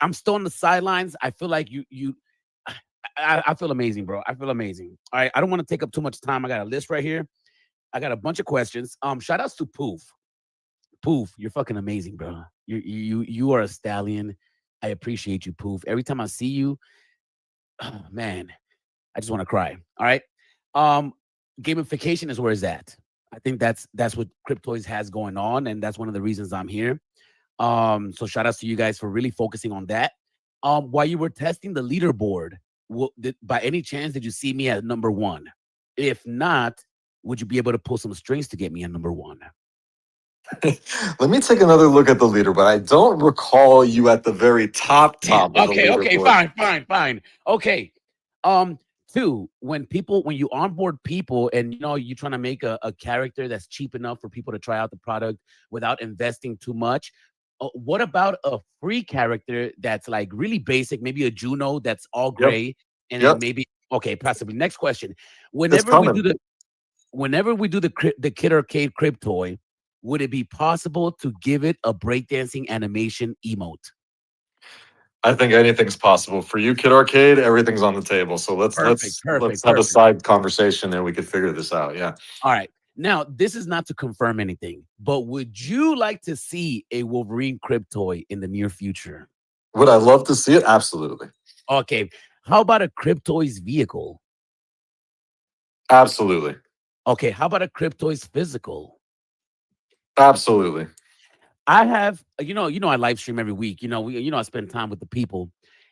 Speaker 10: I'm still on the sidelines. I feel like I feel amazing, bro. I feel amazing. All right, I don't want to take up too much time. I got a list right here. I got a bunch of questions. Shout outs to Poof. Poof, you're fucking amazing, bro. You are a stallion. I appreciate you, Poof. Every time I see you, oh, man, I just want to cry. All right. Gamification is where it's at. I think that's what Cryptoys has going on, and that's one of the reasons I'm here. So shout outs to you guys for really focusing on that. While you were testing the leaderboard, by any chance did you see me at number 1? If not, would you be able to pull some strings to get me at number 1?
Speaker 8: Let me take another look at the leaderboard. I don't recall you at the very top of the leaderboard.
Speaker 10: Fine. Okay. 2, when you onboard people and you're trying to make a character that's cheap enough for people to try out the product without investing too much, what about a free character that's like really basic, maybe a Juno that's all gray, and then maybe possibly. Next question. Whenever we do the Kid Arcade Cryptoy, would it be possible to give it a breakdancing animation emote?
Speaker 8: I think anything's possible for you, Kid Arcade. Everything's on the table. So let's have a side conversation and we could figure this out. Yeah.
Speaker 10: All right. Now, this is not to confirm anything, but would you like to see a Wolverine Cryptoy in the near future?
Speaker 8: Would I love to see it? Absolutely.
Speaker 10: Okay. How about a Cryptoys vehicle?
Speaker 8: Absolutely.
Speaker 10: Okay. How about a Cryptoys physical?
Speaker 8: Absolutely.
Speaker 10: I have, I live stream every week. I spend time with the people,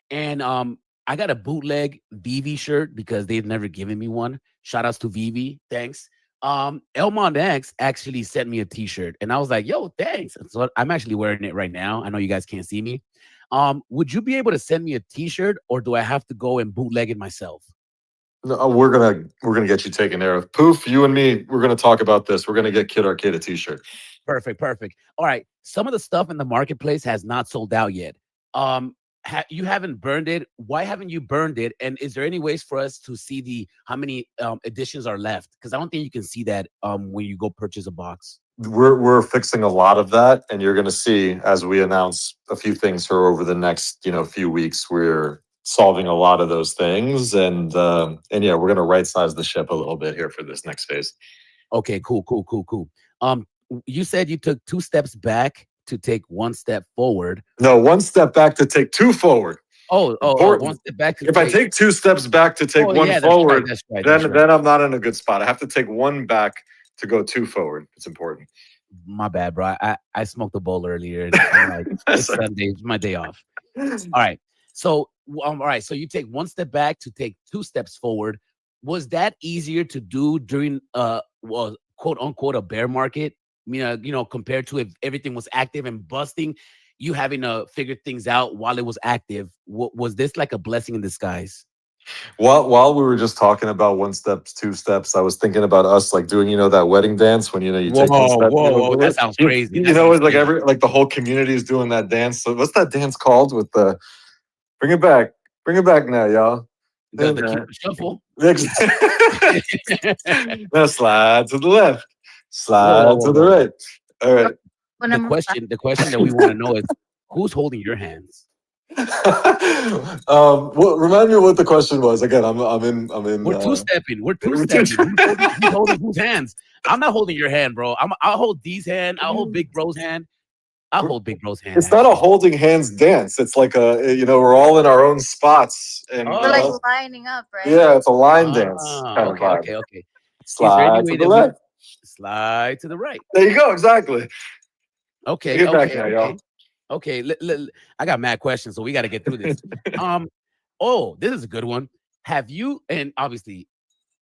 Speaker 10: and I got a bootleg VV shirt because they've never given me one. Shout outs to VV. Thanks. Elmond X actually sent me a t-shirt, and I was like, yo, thanks. So I'm actually wearing it right now. I know you guys can't see me. Would you be able to send me a t-shirt, or do I have to go and bootleg it myself?
Speaker 8: No, we're gonna get you taken care of. Poof, you and me, we're gonna talk about this. We're gonna get Kid Arcade a t-shirt.
Speaker 10: Perfect. All right. Some of the stuff in the marketplace has not sold out yet. You haven't burned it. Why haven't you burned it? And is there any ways for us to see how many editions are left? Because I don't think you can see that when you go purchase a box.
Speaker 8: We're fixing a lot of that, and you're going to see as we announce a few things for over the next few weeks. We're solving a lot of those things, and yeah, we're going to right size the ship a little bit here for this next phase.
Speaker 10: Okay, cool. You said you took 2 steps back to take 1 step forward.
Speaker 8: No, 1 step back to take 2 forward.
Speaker 10: Oh, 1 step back.
Speaker 8: If I take 2 steps back to take 1 forward,
Speaker 10: that's right.
Speaker 8: Then I'm not in a good spot. I have to take 1 back to go 2 forward. It's important.
Speaker 10: My bad, bro. I smoked a bowl earlier. And I'm like, it's Sunday. It's my day off. All right. So, So you take 1 step back to take 2 steps forward. was that easier to do during well, quote unquote, a bear market? Compared to if everything was active and busting, you having to figure things out while it was active. Was this like a blessing in disguise?
Speaker 8: While we were just talking about 1 steps, 2 steps, I was thinking about us like doing, that wedding dance when you take 1 step.
Speaker 10: Whoa! That sounds crazy.
Speaker 8: It's like the whole community is doing that dance. So what's that dance called? With the bring it back now, y'all.
Speaker 10: The Cupid shuffle.
Speaker 8: Now slide to the left, slide
Speaker 10: Whoa.
Speaker 8: to the right. All right.
Speaker 10: The question that we want to know is, who's holding your hands?
Speaker 8: Remind me what the question was again. I'm in.
Speaker 10: We're two-stepping. Who's holding whose hands? I'm not holding your hand, bro. I'll hold D's hand. I'll hold Big Bro's hand. I'll hold Big Bro's hand.
Speaker 8: It's not a holding hands dance. It's like we're all in our own spots and
Speaker 4: we're like lining up, right?
Speaker 8: Yeah, it's a line dance.
Speaker 10: Okay.
Speaker 8: Slide to the left.
Speaker 10: Slide to the right.
Speaker 8: There you go. Exactly.
Speaker 10: Okay.
Speaker 8: Get back now, y'all.
Speaker 10: Okay. I got mad questions, so we got to get through this. This is a good one. Have you, and obviously,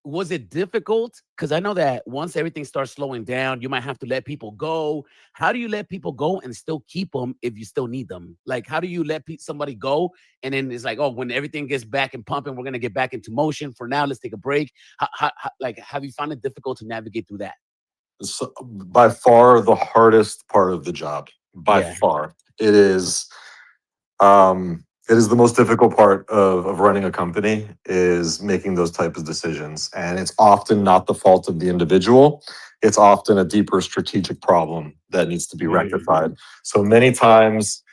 Speaker 10: was it difficult? Because I know that once everything starts slowing down, you might have to let people go. How do you let people go and still keep them if you still need them? Like, how do you let somebody go? And then it's like, oh, when everything gets back and pumping, we're going to get back into motion. For now, let's take a break. Have you found it difficult to navigate through that?
Speaker 8: So, by far the hardest part of the job. By far. It is. It is the most difficult part of running a company, is making those types of decisions. And it's often not the fault of the individual. It's often a deeper strategic problem that needs to be rectified. So many times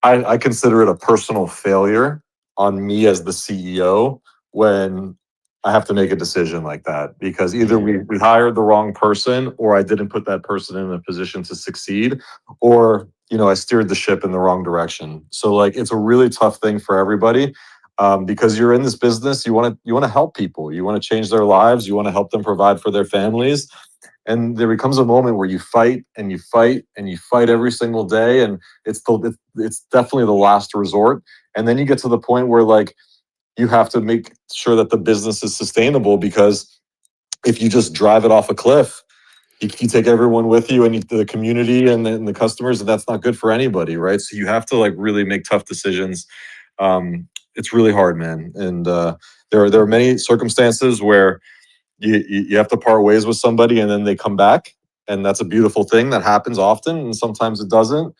Speaker 8: I consider it a personal failure on me as the CEO when I have to make a decision like that, because either we hired the wrong person, or I didn't put that person in a position to succeed, or I steered the ship in the wrong direction. So it's a really tough thing for everybody, because you're in this business. You want to help people. You want to change their lives. You want to help them provide for their families. And there becomes a moment where you fight and you fight and you fight every single day, and it's definitely the last resort. And then you get to the point where you have to make sure that the business is sustainable, because if you just drive it off a cliff, you take everyone with you, and the community and the customers, and that's not good for anybody, right? So you have to really make tough decisions. It's really hard, man. And there are many circumstances where you have to part ways with somebody, and then they come back, and that's a beautiful thing that happens often, and sometimes it doesn't.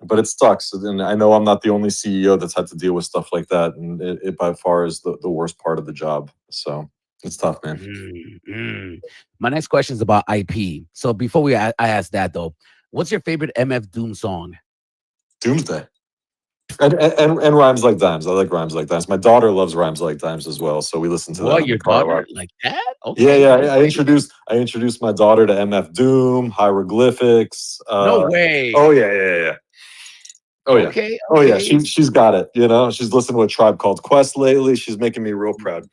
Speaker 8: But it sucks, and I know I'm not the only CEO that's had to deal with stuff like that, and it by far is the worst part of the job. So it's tough, man.
Speaker 10: My next question is about IP. So before I ask that though, what's your favorite MF Doom song?
Speaker 8: Doomsday. And Rhymes Like Dimes. I like Rhymes Like Dimes. My daughter loves Rhymes Like Dimes as well, so we listen to that.
Speaker 10: What, your daughter like that? Okay.
Speaker 8: Yeah. I introduced my daughter to MF Doom, hieroglyphics.
Speaker 10: No way.
Speaker 8: Oh yeah. Oh yeah.
Speaker 10: Okay.
Speaker 8: Oh yeah. She's got it. She's listened to A Tribe Called Quest lately. She's making me real proud.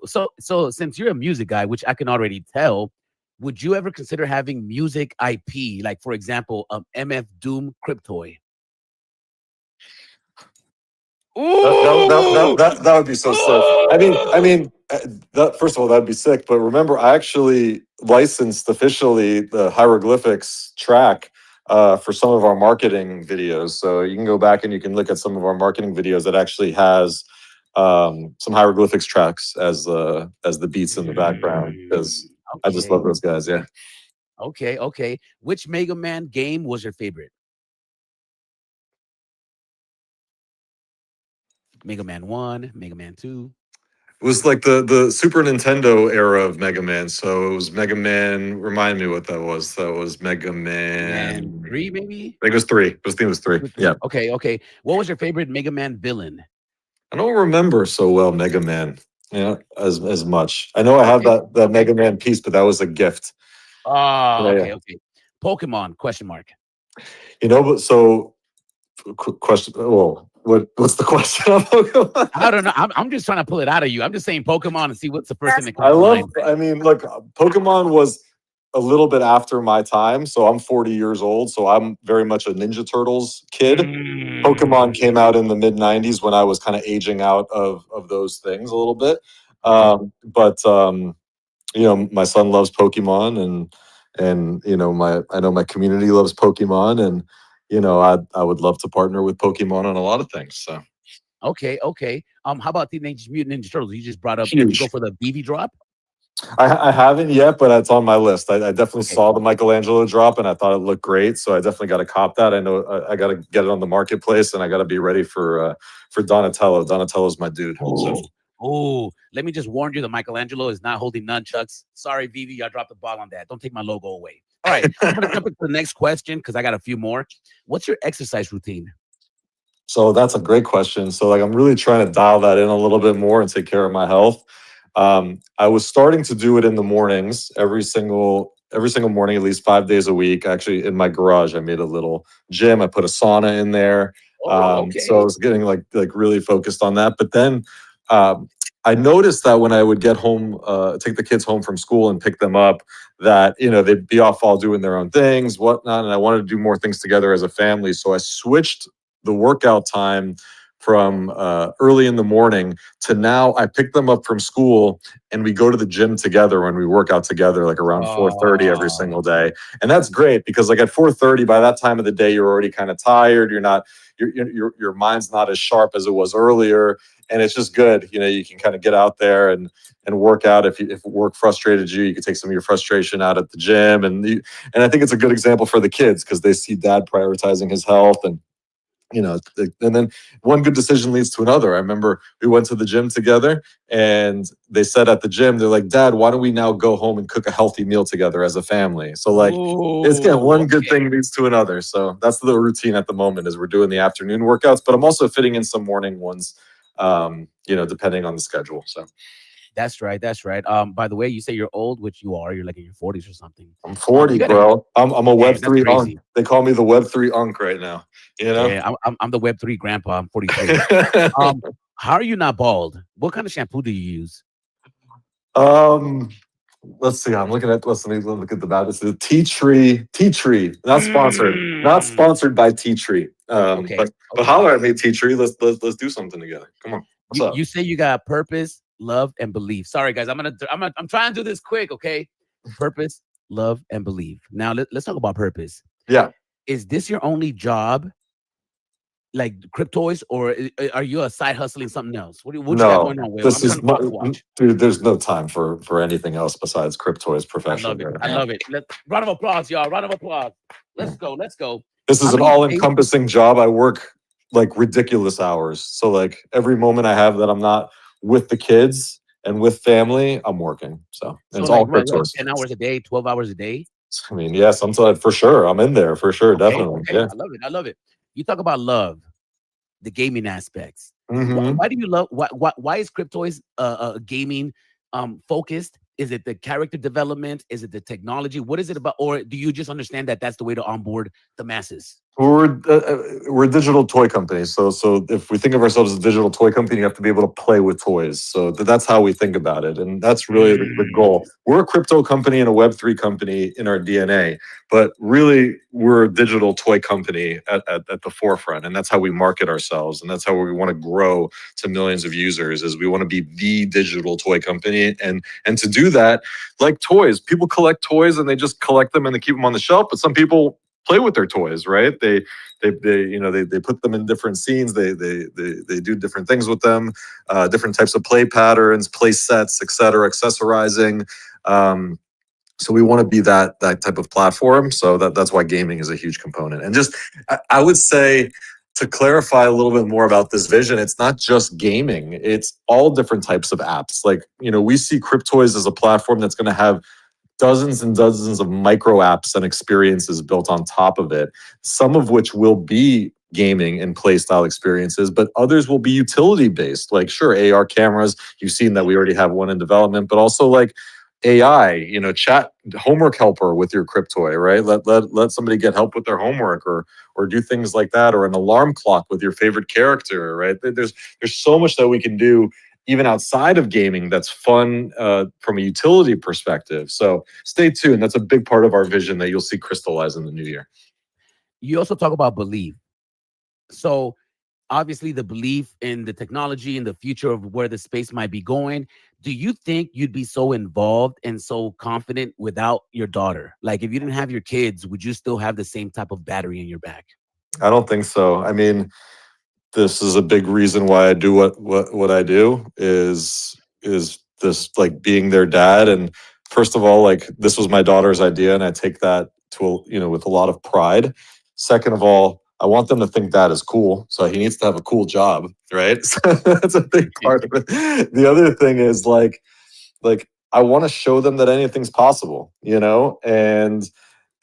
Speaker 10: So since you're a music guy, which I can already tell, would you ever consider having music IP, like for example, MF Doom Cryptoy?
Speaker 8: That would be so sick. First of all, that'd be sick. But remember, I actually licensed officially the hieroglyphics track for some of our marketing videos. So you can go back and you can look at some of our marketing videos that actually has some hieroglyphics tracks as the beats in the background, because I just love those guys. Yeah.
Speaker 10: Okay. Which Mega Man game was your favorite? Mega Man 1, Mega Man 2.
Speaker 8: It was like the Super Nintendo era of Mega Man. So it was Mega Man. Remind me what that was. That was Mega Man
Speaker 10: 3, maybe?
Speaker 8: I think it was 3. I think it was 3. Yeah.
Speaker 10: Okay. What was your favorite Mega Man villain?
Speaker 8: I don't remember so well Mega Man, as much. I know I have that Mega Man piece, but that was a gift.
Speaker 10: Okay. Pokemon ?
Speaker 8: But so question. Well, what's the question on Pokemon?
Speaker 10: I don't know. I'm just trying to pull it out of you. I'm just saying Pokemon and see what's the first thing that comes
Speaker 8: to
Speaker 10: mind.
Speaker 8: Look, Pokemon was a little bit after my time. So I'm 40 years old. So I'm very much a Ninja Turtles kid. Pokemon came out in the mid 90s when I was kind of aging out of those things a little bit. You know, my son loves Pokemon, and you know, I know my community loves Pokemon, and you know, I would love to partner with Pokemon on a lot of things. So
Speaker 10: Okay, okay. How about Teenage Mutant Ninja Turtles? You just brought up. Did you
Speaker 8: huge.
Speaker 10: go for the BV drop?
Speaker 8: I haven't yet, but it's on my list. I definitely
Speaker 10: Okay.
Speaker 8: saw the Michelangelo drop, and I thought it looked great. So I definitely got to cop that. I know I got to get it on the marketplace, and I got to be ready for Donatello. Donatello's my dude. So.
Speaker 10: Oh, let me just warn you, the Michelangelo is not holding nunchucks. Sorry, Vivi, I dropped the ball on that. Don't take my logo away. All right, I'm gonna jump into the next question because I got a few more. What's your exercise routine?
Speaker 8: So that's a great question. So like I'm really trying to dial that in a little bit more and take care of my health. I was starting to do it in the mornings, every single morning, at least 5 days a week. Actually, in my garage, I made a little gym. I put a sauna in there. So I was getting like really focused on that. But then I noticed that when I would get home, take the kids home from school and pick them up, that you know they'd be off all doing their own things, whatnot, and I wanted to do more things together as a family. So I switched the workout time from early in the morning to now I pick them up from school and we go to the gym together when we work out together, like around 4:30 every single day. And that's great because like at 4:30, by that time of the day, you're already kind of tired. You're not, your mind's not as sharp as it was earlier. And it's just good. You know, you can kind of get out there and work out. If work frustrated you, you can take some of your frustration out at the gym. And I think it's a good example for the kids because they see dad prioritizing his health, and you know, and then one good decision leads to another. I remember we went to the gym together and they said at the gym, they're like, Dad, why don't we now go home and cook a healthy meal together as a family? So like it's again, one good thing leads to another. So that's the routine at the moment is we're doing the afternoon workouts, but I'm also fitting in some morning ones, you know, depending on the schedule. So
Speaker 10: That's right. That's right. By the way, you say you're old, which you are. You're like in your 40s or something.
Speaker 8: I'm 40,
Speaker 10: You gotta,
Speaker 8: bro. I'm a
Speaker 10: damn, that's
Speaker 8: Web3 unk.
Speaker 10: crazy.
Speaker 8: They call me the Web3 unk right now. You know?
Speaker 10: Yeah, I'm the Web3 grandpa. I'm 43. How are you not bald? What kind of shampoo do you use?
Speaker 8: Let's see. I'm looking at. Let me look at the back. This is Tea Tree. Tea Tree. Not sponsored. Not sponsored by Tea Tree.
Speaker 10: Okay.
Speaker 8: But holler at me, Tea Tree. Let's do something together. Come on. What's up?
Speaker 10: You say you got purpose, love, and belief. Sorry, guys. I'm trying to do this quick. Okay. Purpose, love, and belief. Now let's talk about purpose.
Speaker 8: Yeah.
Speaker 10: Is this your only job, like Cryptoys, or are you a side hustling something else? What you got going on, Will? I'm trying to box watch.
Speaker 8: Dude. There's no time for anything else besides Cryptoys professionally.
Speaker 10: I love it. Round of applause, y'all. Round of applause. Let's go. Let's go.
Speaker 8: This is an all-encompassing job. I work like ridiculous hours. So like every moment I have that I'm not with the kids and with family, I'm working. So it's all Cryptoys.
Speaker 10: 10 hours a day, 12 hours a day.
Speaker 8: I mean, yes, I'm for sure. I'm in there for sure, definitely.
Speaker 10: Okay.
Speaker 8: Yeah.
Speaker 10: I love it. I love it. You talk about love, the gaming aspects.
Speaker 8: Mhm.
Speaker 10: Why do you love? Why is Cryptoys gaming focused? Is it the character development? Is it the technology? What is it about? Or do you just understand that that's the way to onboard the masses?
Speaker 8: We're a digital toy company, so if we think of ourselves as a digital toy company, you have to be able to play with toys. So that's how we think about it, and that's really the goal. We're a crypto company and a Web3 company in our DNA, but really we're a digital toy company at the forefront, and that's how we market ourselves, and that's how we want to grow to millions of users. Is we want to be the digital toy company, and to do that, like toys, people collect toys and they just collect them and they keep them on the shelf, but some people play with their toys, right? They put them in different scenes. They do different things with them, different types of play patterns, play sets, etc., accessorizing. So we want to be that type of platform. So that's why gaming is a huge component. And just I would say, to clarify a little bit more about this vision, it's not just gaming. It's all different types of apps. Like, you know, we see Cryptoys as a platform that's going to have dozens and dozens of micro apps and experiences built on top of it, some of which will be gaming and play style experiences, but others will be utility based. Like, sure, AR cameras, you've seen that we already have one in development, but also like AI, you know, chat homework helper with your Cryptoy, right? Let somebody get help with their homework, or do things like that, or an alarm clock with your favorite character, right? There's so much that we can do even outside of gaming that's fun from a utility perspective. So stay tuned. That's a big part of our vision that you'll see crystallize in the new year.
Speaker 10: You also talk about belief. So obviously the belief in the technology and the future of where the space might be going. Do you think you'd be so involved and so confident without your daughter? Like if you didn't have your kids, would you still have the same type of battery in your back?
Speaker 8: I don't think so. I mean, this is a big reason why I do what I do is this, like, being their dad. And first of all, like, this was my daughter's idea and I take that to with a lot of pride. Second of all, I want them to think dad is cool, so he needs to have a cool job, right? So that's a big part of it. The other thing is like I want to show them that anything's possible, and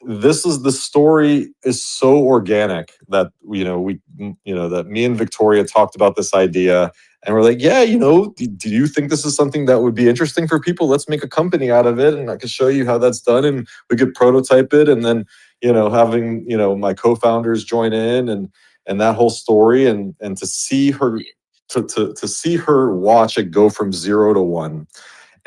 Speaker 8: the story is so organic that that me and Victoria talked about this idea and we're like, yeah, do you think this is something that would be interesting for people? Let's make a company out of it, and I can show you how that's done, and we could prototype it, and then having my co-founders join in and that whole story, and to see her to see her watch it go from 0 to 1,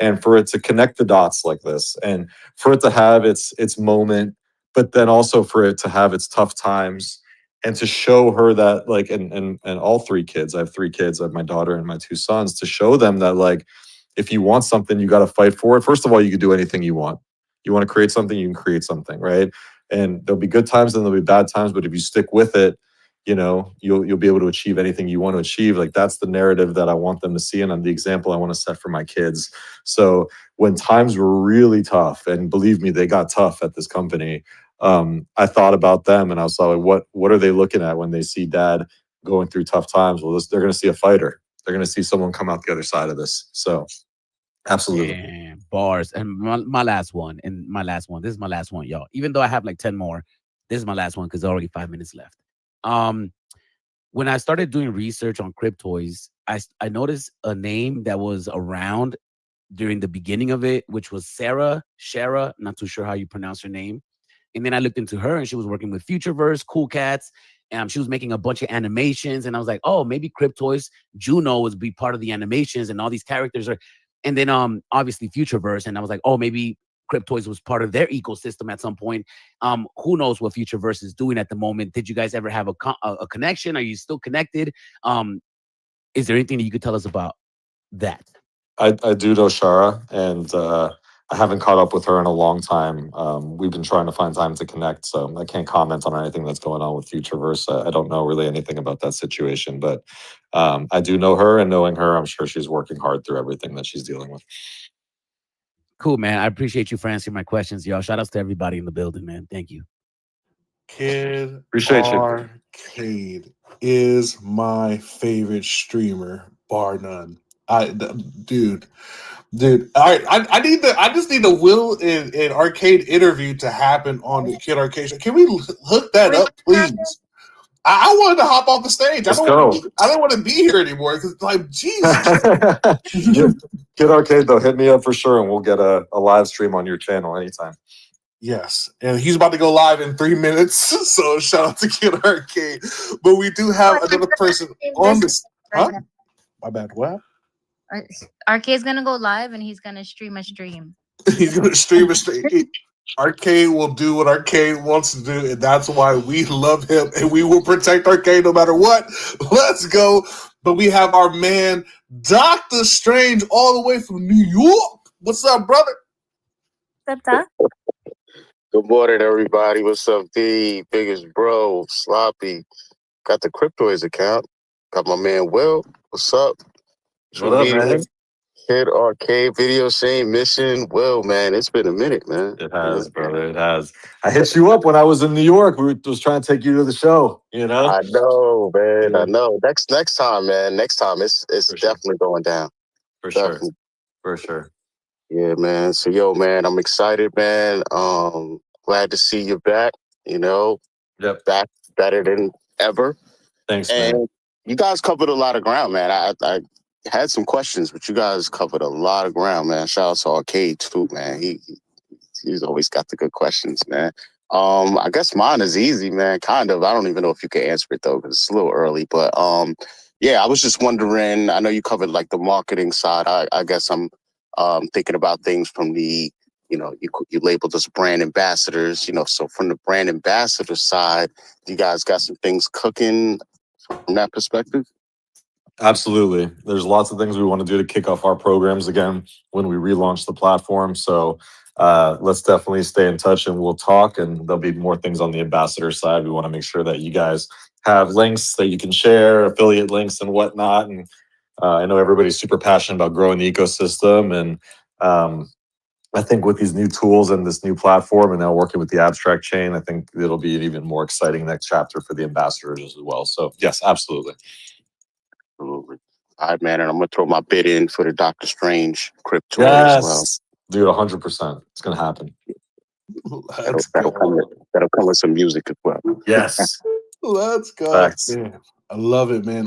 Speaker 8: and for it to connect the dots like this, and for it to have its moment, but then also for it to have its tough times, and to show her that, like, and all 3 kids, I have 3 kids, I have my daughter and my 2 sons, to show them that, like, if you want something, you got to fight for it. First of all, you can do anything you want. You want to create something, you can create something, right? And there'll be good times and there'll be bad times, but if you stick with it, you'll be able to achieve anything you want to achieve. Like, that's the narrative that I want them to see, and the example I want to set for my kids. So when times were really tough, and believe me, they got tough at this company, I thought about them, and I was like, what are they looking at when they see dad going through tough times? Well, they're going to see a fighter. They're going to see someone come out the other side of this. So absolutely.
Speaker 10: Damn, bars. And my last one, this is my last one, y'all. Even though I have like 10 more, this is my last one because there's already 5 minutes left. When I started doing research on Cryptoys, I noticed a name that was around during the beginning of it, which was Shara, not too sure how you pronounce her name. And then I looked into her, and she was working with Futureverse, Cool Cats, and she was making a bunch of animations. And I was like, oh, maybe Cryptoys, Juno would be part of the animations, and all these characters are. And then obviously Futureverse, and I was like, oh, maybe Cryptoys was part of their ecosystem at some point. Who knows what Futureverse is doing at the moment? Did you guys ever have a connection? Are you still connected? Is there anything that you could tell us about that?
Speaker 8: I do know Shara, and I haven't caught up with her in a long time. We've been trying to find time to connect, so I can't comment on anything that's going on with Futureverse. I don't know really anything about that situation, but I do know her, and knowing her, I'm sure she's working hard through everything that she's dealing with.
Speaker 10: Cool, man. I appreciate you for answering my questions, y'all. Shout outs to everybody in the building, man. Thank you.
Speaker 3: Kid
Speaker 8: Appreciate you.
Speaker 3: Arcade is my favorite streamer, bar none. Dude. All right, I just need the Will and Arcade interview to happen on the Kid Arcade show. Can we hook that up, please? I wanted to hop off the stage.
Speaker 8: Let's
Speaker 3: I don't want to be here anymore because, like, Jesus.
Speaker 8: Kid Arcade, though, hit me up for sure, and we'll get a live stream on your channel anytime.
Speaker 3: Yes, and he's about to go live in 3 minutes, so shout out to Kid Arcade. But we do have another person on this. Huh? My bad. What?
Speaker 4: Arcade's gonna go live and he's gonna stream a stream.
Speaker 3: He's gonna stream a stream. Arcade will do what Arcade wants to do, and that's why we love him, and we will protect Arcade no matter what. Let's go. But we have our man, Dr. Strange, all the way from New York. What's up, brother?
Speaker 4: What's up, Doc?
Speaker 11: Good morning, everybody. What's up, TheeBiggestBro, Sloppy? Got the Cryptoys account. Got my man Will. What's up?
Speaker 8: What up, man?
Speaker 11: Kid Arcade Video Scene Mission. Will, man, it's been a minute, man.
Speaker 8: It has, brother. It has. I hit you up when I was in New York. We was trying to take you to the show.
Speaker 11: I know, man.
Speaker 8: Yeah.
Speaker 11: I know. Next time, man. Next time, it's definitely going down.
Speaker 8: For
Speaker 11: Definitely.
Speaker 8: sure. For sure.
Speaker 11: Yeah, man. So, yo, man, I'm excited, man. Glad to see you back.
Speaker 8: Yep.
Speaker 11: Back better than ever.
Speaker 8: Thanks, man.
Speaker 11: And you guys covered a lot of ground, man. I had some questions, but you guys covered a lot of ground, man. Shout out to Arcade too, man. He's always got the good questions, man. I guess mine is easy, man. Kind of. I don't even know if you can answer it though, because it's a little early. But Yeah, I was just wondering. I know you covered like the marketing side. I guess I'm thinking about things from the, you labeled us brand ambassadors. So from the brand ambassador side, you guys got some things cooking from that perspective.
Speaker 8: Absolutely. There's lots of things we want to do to kick off our programs again when we relaunch the platform. So let's definitely stay in touch and we'll talk. And there'll be more things on the ambassador side. We want to make sure that you guys have links that you can share, affiliate links and whatnot. And I know everybody's super passionate about growing the ecosystem. And I think with these new tools and this new platform and now working with the abstract chain, I think it'll be an even more exciting next chapter for the ambassadors as well. So yes, absolutely.
Speaker 11: Absolutely. All right, man, and I'm gonna throw my bid in for the Doctor Strange crypto as well.
Speaker 8: Yes, dude, 100%. It's gonna happen.
Speaker 11: That'll come with some music as well.
Speaker 8: Yes.
Speaker 3: Let's go.
Speaker 8: Facts.
Speaker 3: Man, I love it, man.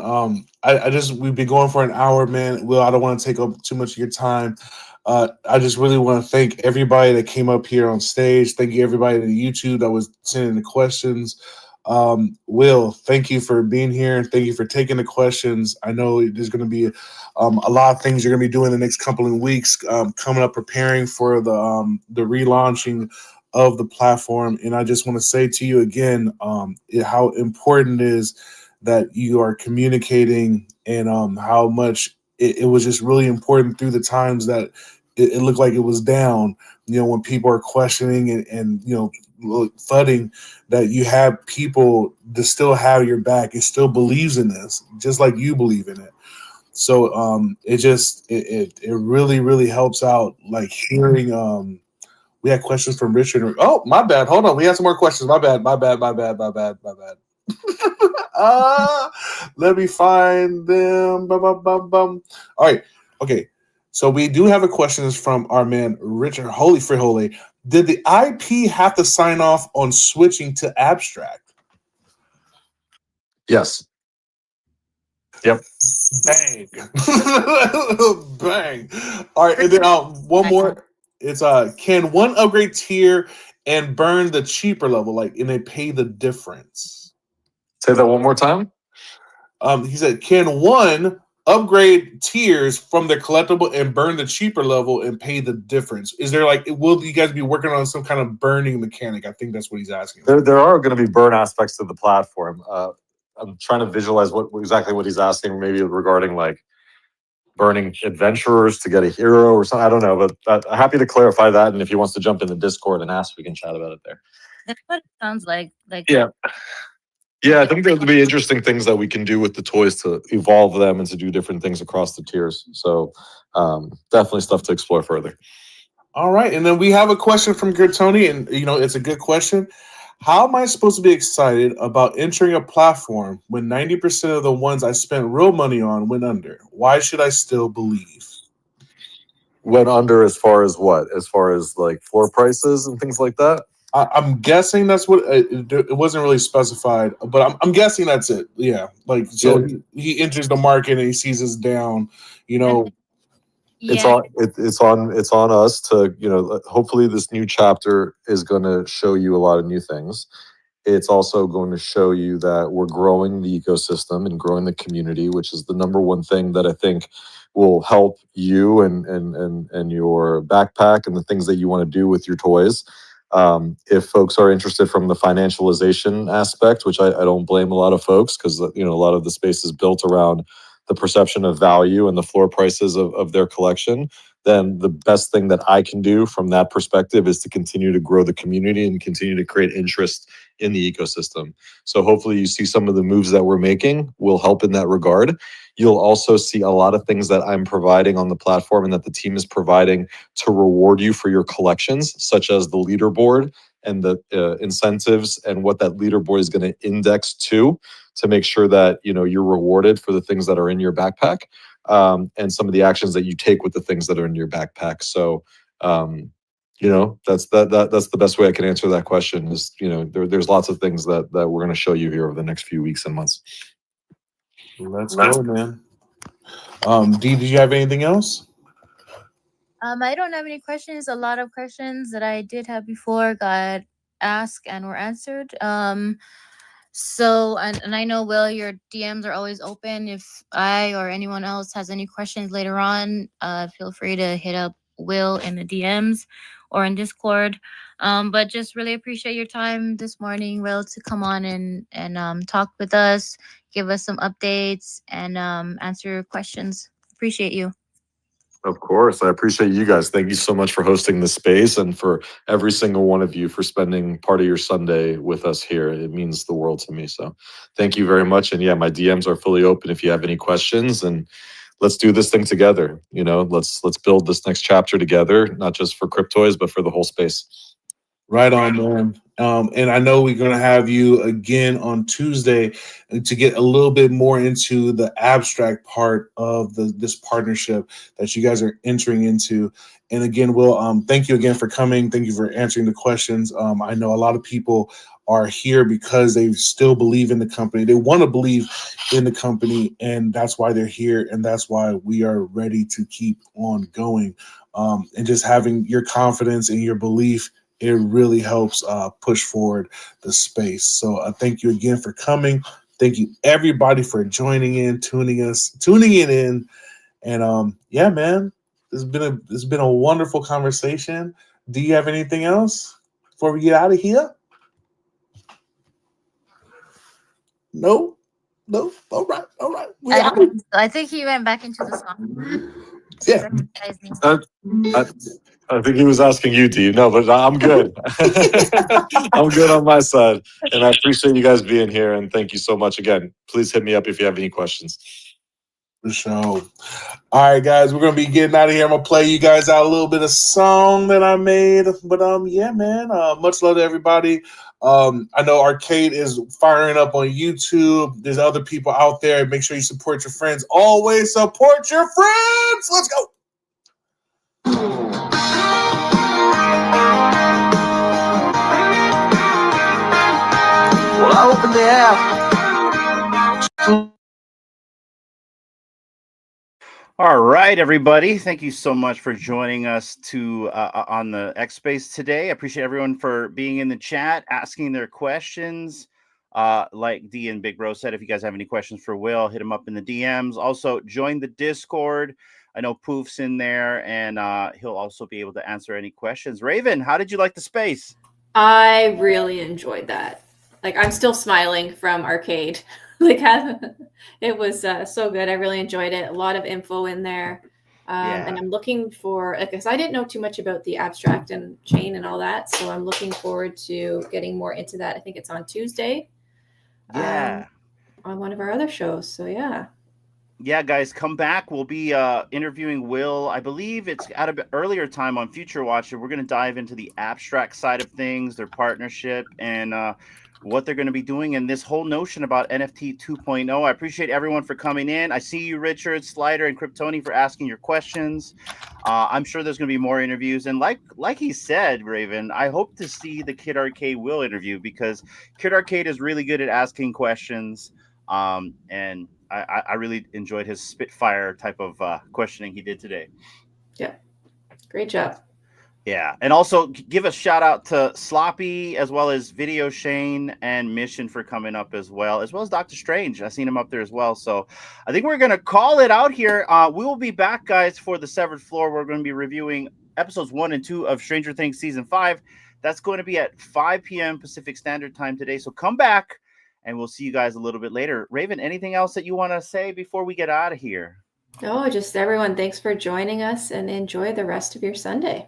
Speaker 3: We've been going for an hour, man. Will, I don't want to take up too much of your time. I just really want to thank everybody that came up here on stage. Thank you, everybody to YouTube that was sending the questions. Will, thank you for being here. Thank you for taking the questions. I know there's going to be a lot of things you're going to be doing the next couple of weeks, coming up, preparing for the relaunching of the platform. And I just want to say to you again, how important it is that you are communicating and how much it was just really important through the times that it looked like it was down, when people are questioning and thudding, that you have people that still have your back. It still believes in this, just like you believe in it. So it really, really helps out, like hearing we had questions from Richard. Oh, my bad. Hold on. We had some more questions. My bad. Let me find them. Bum, bum, bum, bum. All right. Okay. So we do have a question from our man Richard. Holy Frijole. Did the IP have to sign off on switching to abstract?
Speaker 8: Yes. Yep.
Speaker 3: Bang. Bang. All right. And then one more. It's can one upgrade tier and burn the cheaper level, like, and they pay the difference?
Speaker 8: Say that one more time.
Speaker 3: He said, can one upgrade tiers from their collectible and burn the cheaper level and pay the difference? Is there will you guys be working on some kind of burning mechanic? I think that's what he's asking.
Speaker 8: There are going to be burn aspects to the platform. I'm trying to visualize exactly what he's asking, maybe regarding like burning adventurers to get a hero or something. I don't know, but happy to clarify that. And if he wants to jump in the Discord and ask, we can chat about it there.
Speaker 4: That's what it sounds like.
Speaker 8: Yeah. Yeah, I think there'll be interesting things that we can do with the toys to evolve them and to do different things across the tiers. So definitely stuff to explore further.
Speaker 3: All right. And then we have a question from Gertoni, and it's a good question. How am I supposed to be excited about entering a platform when 90% of the ones I spent real money on went under? Why should I still believe?
Speaker 8: Went under as far as what? As far as like floor prices and things like that?
Speaker 3: I'm guessing that's what it wasn't really specified, but I'm guessing that's it. Yeah. Like, so yeah. He enters the market and he sees us down,
Speaker 4: Yeah.
Speaker 8: It's on us to, hopefully this new chapter is going to show you a lot of new things. It's also going to show you that we're growing the ecosystem and growing the community, which is the number one thing that I think will help you and your backpack and the things that you want to do with your toys. If folks are interested from the financialization aspect, which I don't blame a lot of folks, because a lot of the space is built around the perception of value and the floor prices of their collection, then the best thing that I can do from that perspective is to continue to grow the community and continue to create interest in the ecosystem. So hopefully you see some of the moves that we're making will help in that regard. You'll also see a lot of things that I'm providing on the platform and that the team is providing to reward you for your collections, such as the leaderboard and the incentives and what that leaderboard is going to index to make sure that you're rewarded for the things that are in your backpack, and some of the actions that you take with the things that are in your backpack. So that's the best way I can answer that question. Is there's lots of things that we're going to show you here over the next few weeks and months.
Speaker 3: Let's go, man. Dee, did you have anything else?
Speaker 4: I don't have any questions. A lot of questions that I did have before got asked and were answered. So, and I know, Will, your DMs are always open. If I or anyone else has any questions later on, feel free to hit up Will in the DMs or in Discord. But just really appreciate your time this morning, Will, to come on and talk with us, give us some updates, and answer your questions. Appreciate you.
Speaker 8: Of course. I appreciate you guys. Thank you so much for hosting this space and for every single one of you for spending part of your Sunday with us here. It means the world to me. So thank you very much. And yeah, my DMs are fully open if you have any questions, and let's do this thing together. You know, let's build this next chapter together, not just for Cryptoys, but for the whole space.
Speaker 3: Right on, man. And I know we're going to have you again on Tuesday to get a little bit more into the abstract part of this partnership that you guys are entering into. And again, Will, thank you again for coming. Thank you for answering the questions. I know a lot of people are here because they still believe in the company. They want to believe in the company, and that's why they're here, and that's why we are ready to keep on going. And just having your confidence and your belief, it really helps push forward the space. So thank you again for coming. Thank you everybody for joining in, tuning in. And yeah, man, it's been a wonderful conversation. Do you have anything else before we get out of here? No. All right.
Speaker 4: I think he went back into the song.
Speaker 3: Yeah.
Speaker 8: I think he was asking you, D. No, but I'm good. I'm good on my side. And I appreciate you guys being here. And thank you so much again. Please hit me up if you have any questions.
Speaker 3: For sure. All right, guys, we're gonna be getting out of here. I'm gonna play you guys out a little bit of song that I made. But yeah, man. Much love to everybody. I know Arcade is firing up on YouTube. There's other people out there. Make sure you support your friends. Always support your friends. Let's go.
Speaker 5: Well, I opened the app.
Speaker 1: All right, everybody. Thank you so much for joining us on the X Space today. I appreciate everyone for being in the chat, asking their questions. Like D and Big Bro said, if you guys have any questions for Will, hit him up in the DMs. Also, join the Discord. I know Poof's in there, and he'll also be able to answer any questions. Raven, how did you like the space?
Speaker 2: I really enjoyed that. Like, I'm still smiling from Arcade. Like, it was so good. I really enjoyed it. A lot of info in there. And I'm looking for, because I didn't know too much about the abstract and chain and all that. So I'm looking forward to getting more into that. I think it's on Tuesday.
Speaker 1: Yeah.
Speaker 2: On one of our other shows. So yeah.
Speaker 1: Yeah, guys, come back. We'll be interviewing Will. I believe it's at an earlier time on Future Watch. We're going to dive into the abstract side of things, their partnership, and what they're going to be doing, and this whole notion about NFT 2.0. I appreciate everyone for coming in. I see you, Richard, Slider, and Kryptoni, for asking your questions. I'm sure there's going to be more interviews. And like he said, Raven, I hope to see the Kid Arcade Will interview, because Kid Arcade is really good at asking questions. And I really enjoyed his spitfire type of questioning he did today.
Speaker 2: Yeah. Great job.
Speaker 1: Yeah. And also give a shout out to Sloppy, as well as Video Shane and Mission for coming up as well as Dr. Strange. I've seen him up there as well. So I think we're going to call it out here. We will be back, guys, for the Severed Floor. We're going to be reviewing episodes 1 and 2 of Stranger Things Season 5. That's going to be at 5 p.m. Pacific Standard Time today. So come back, and we'll see you guys a little bit later. Raven, anything else that you want to say before we get out of here?
Speaker 2: Oh, just everyone, thanks for joining us, and enjoy the rest of your Sunday.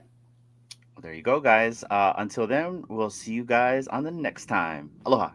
Speaker 1: There you go, guys. Until then, we'll see you guys on the next time. Aloha.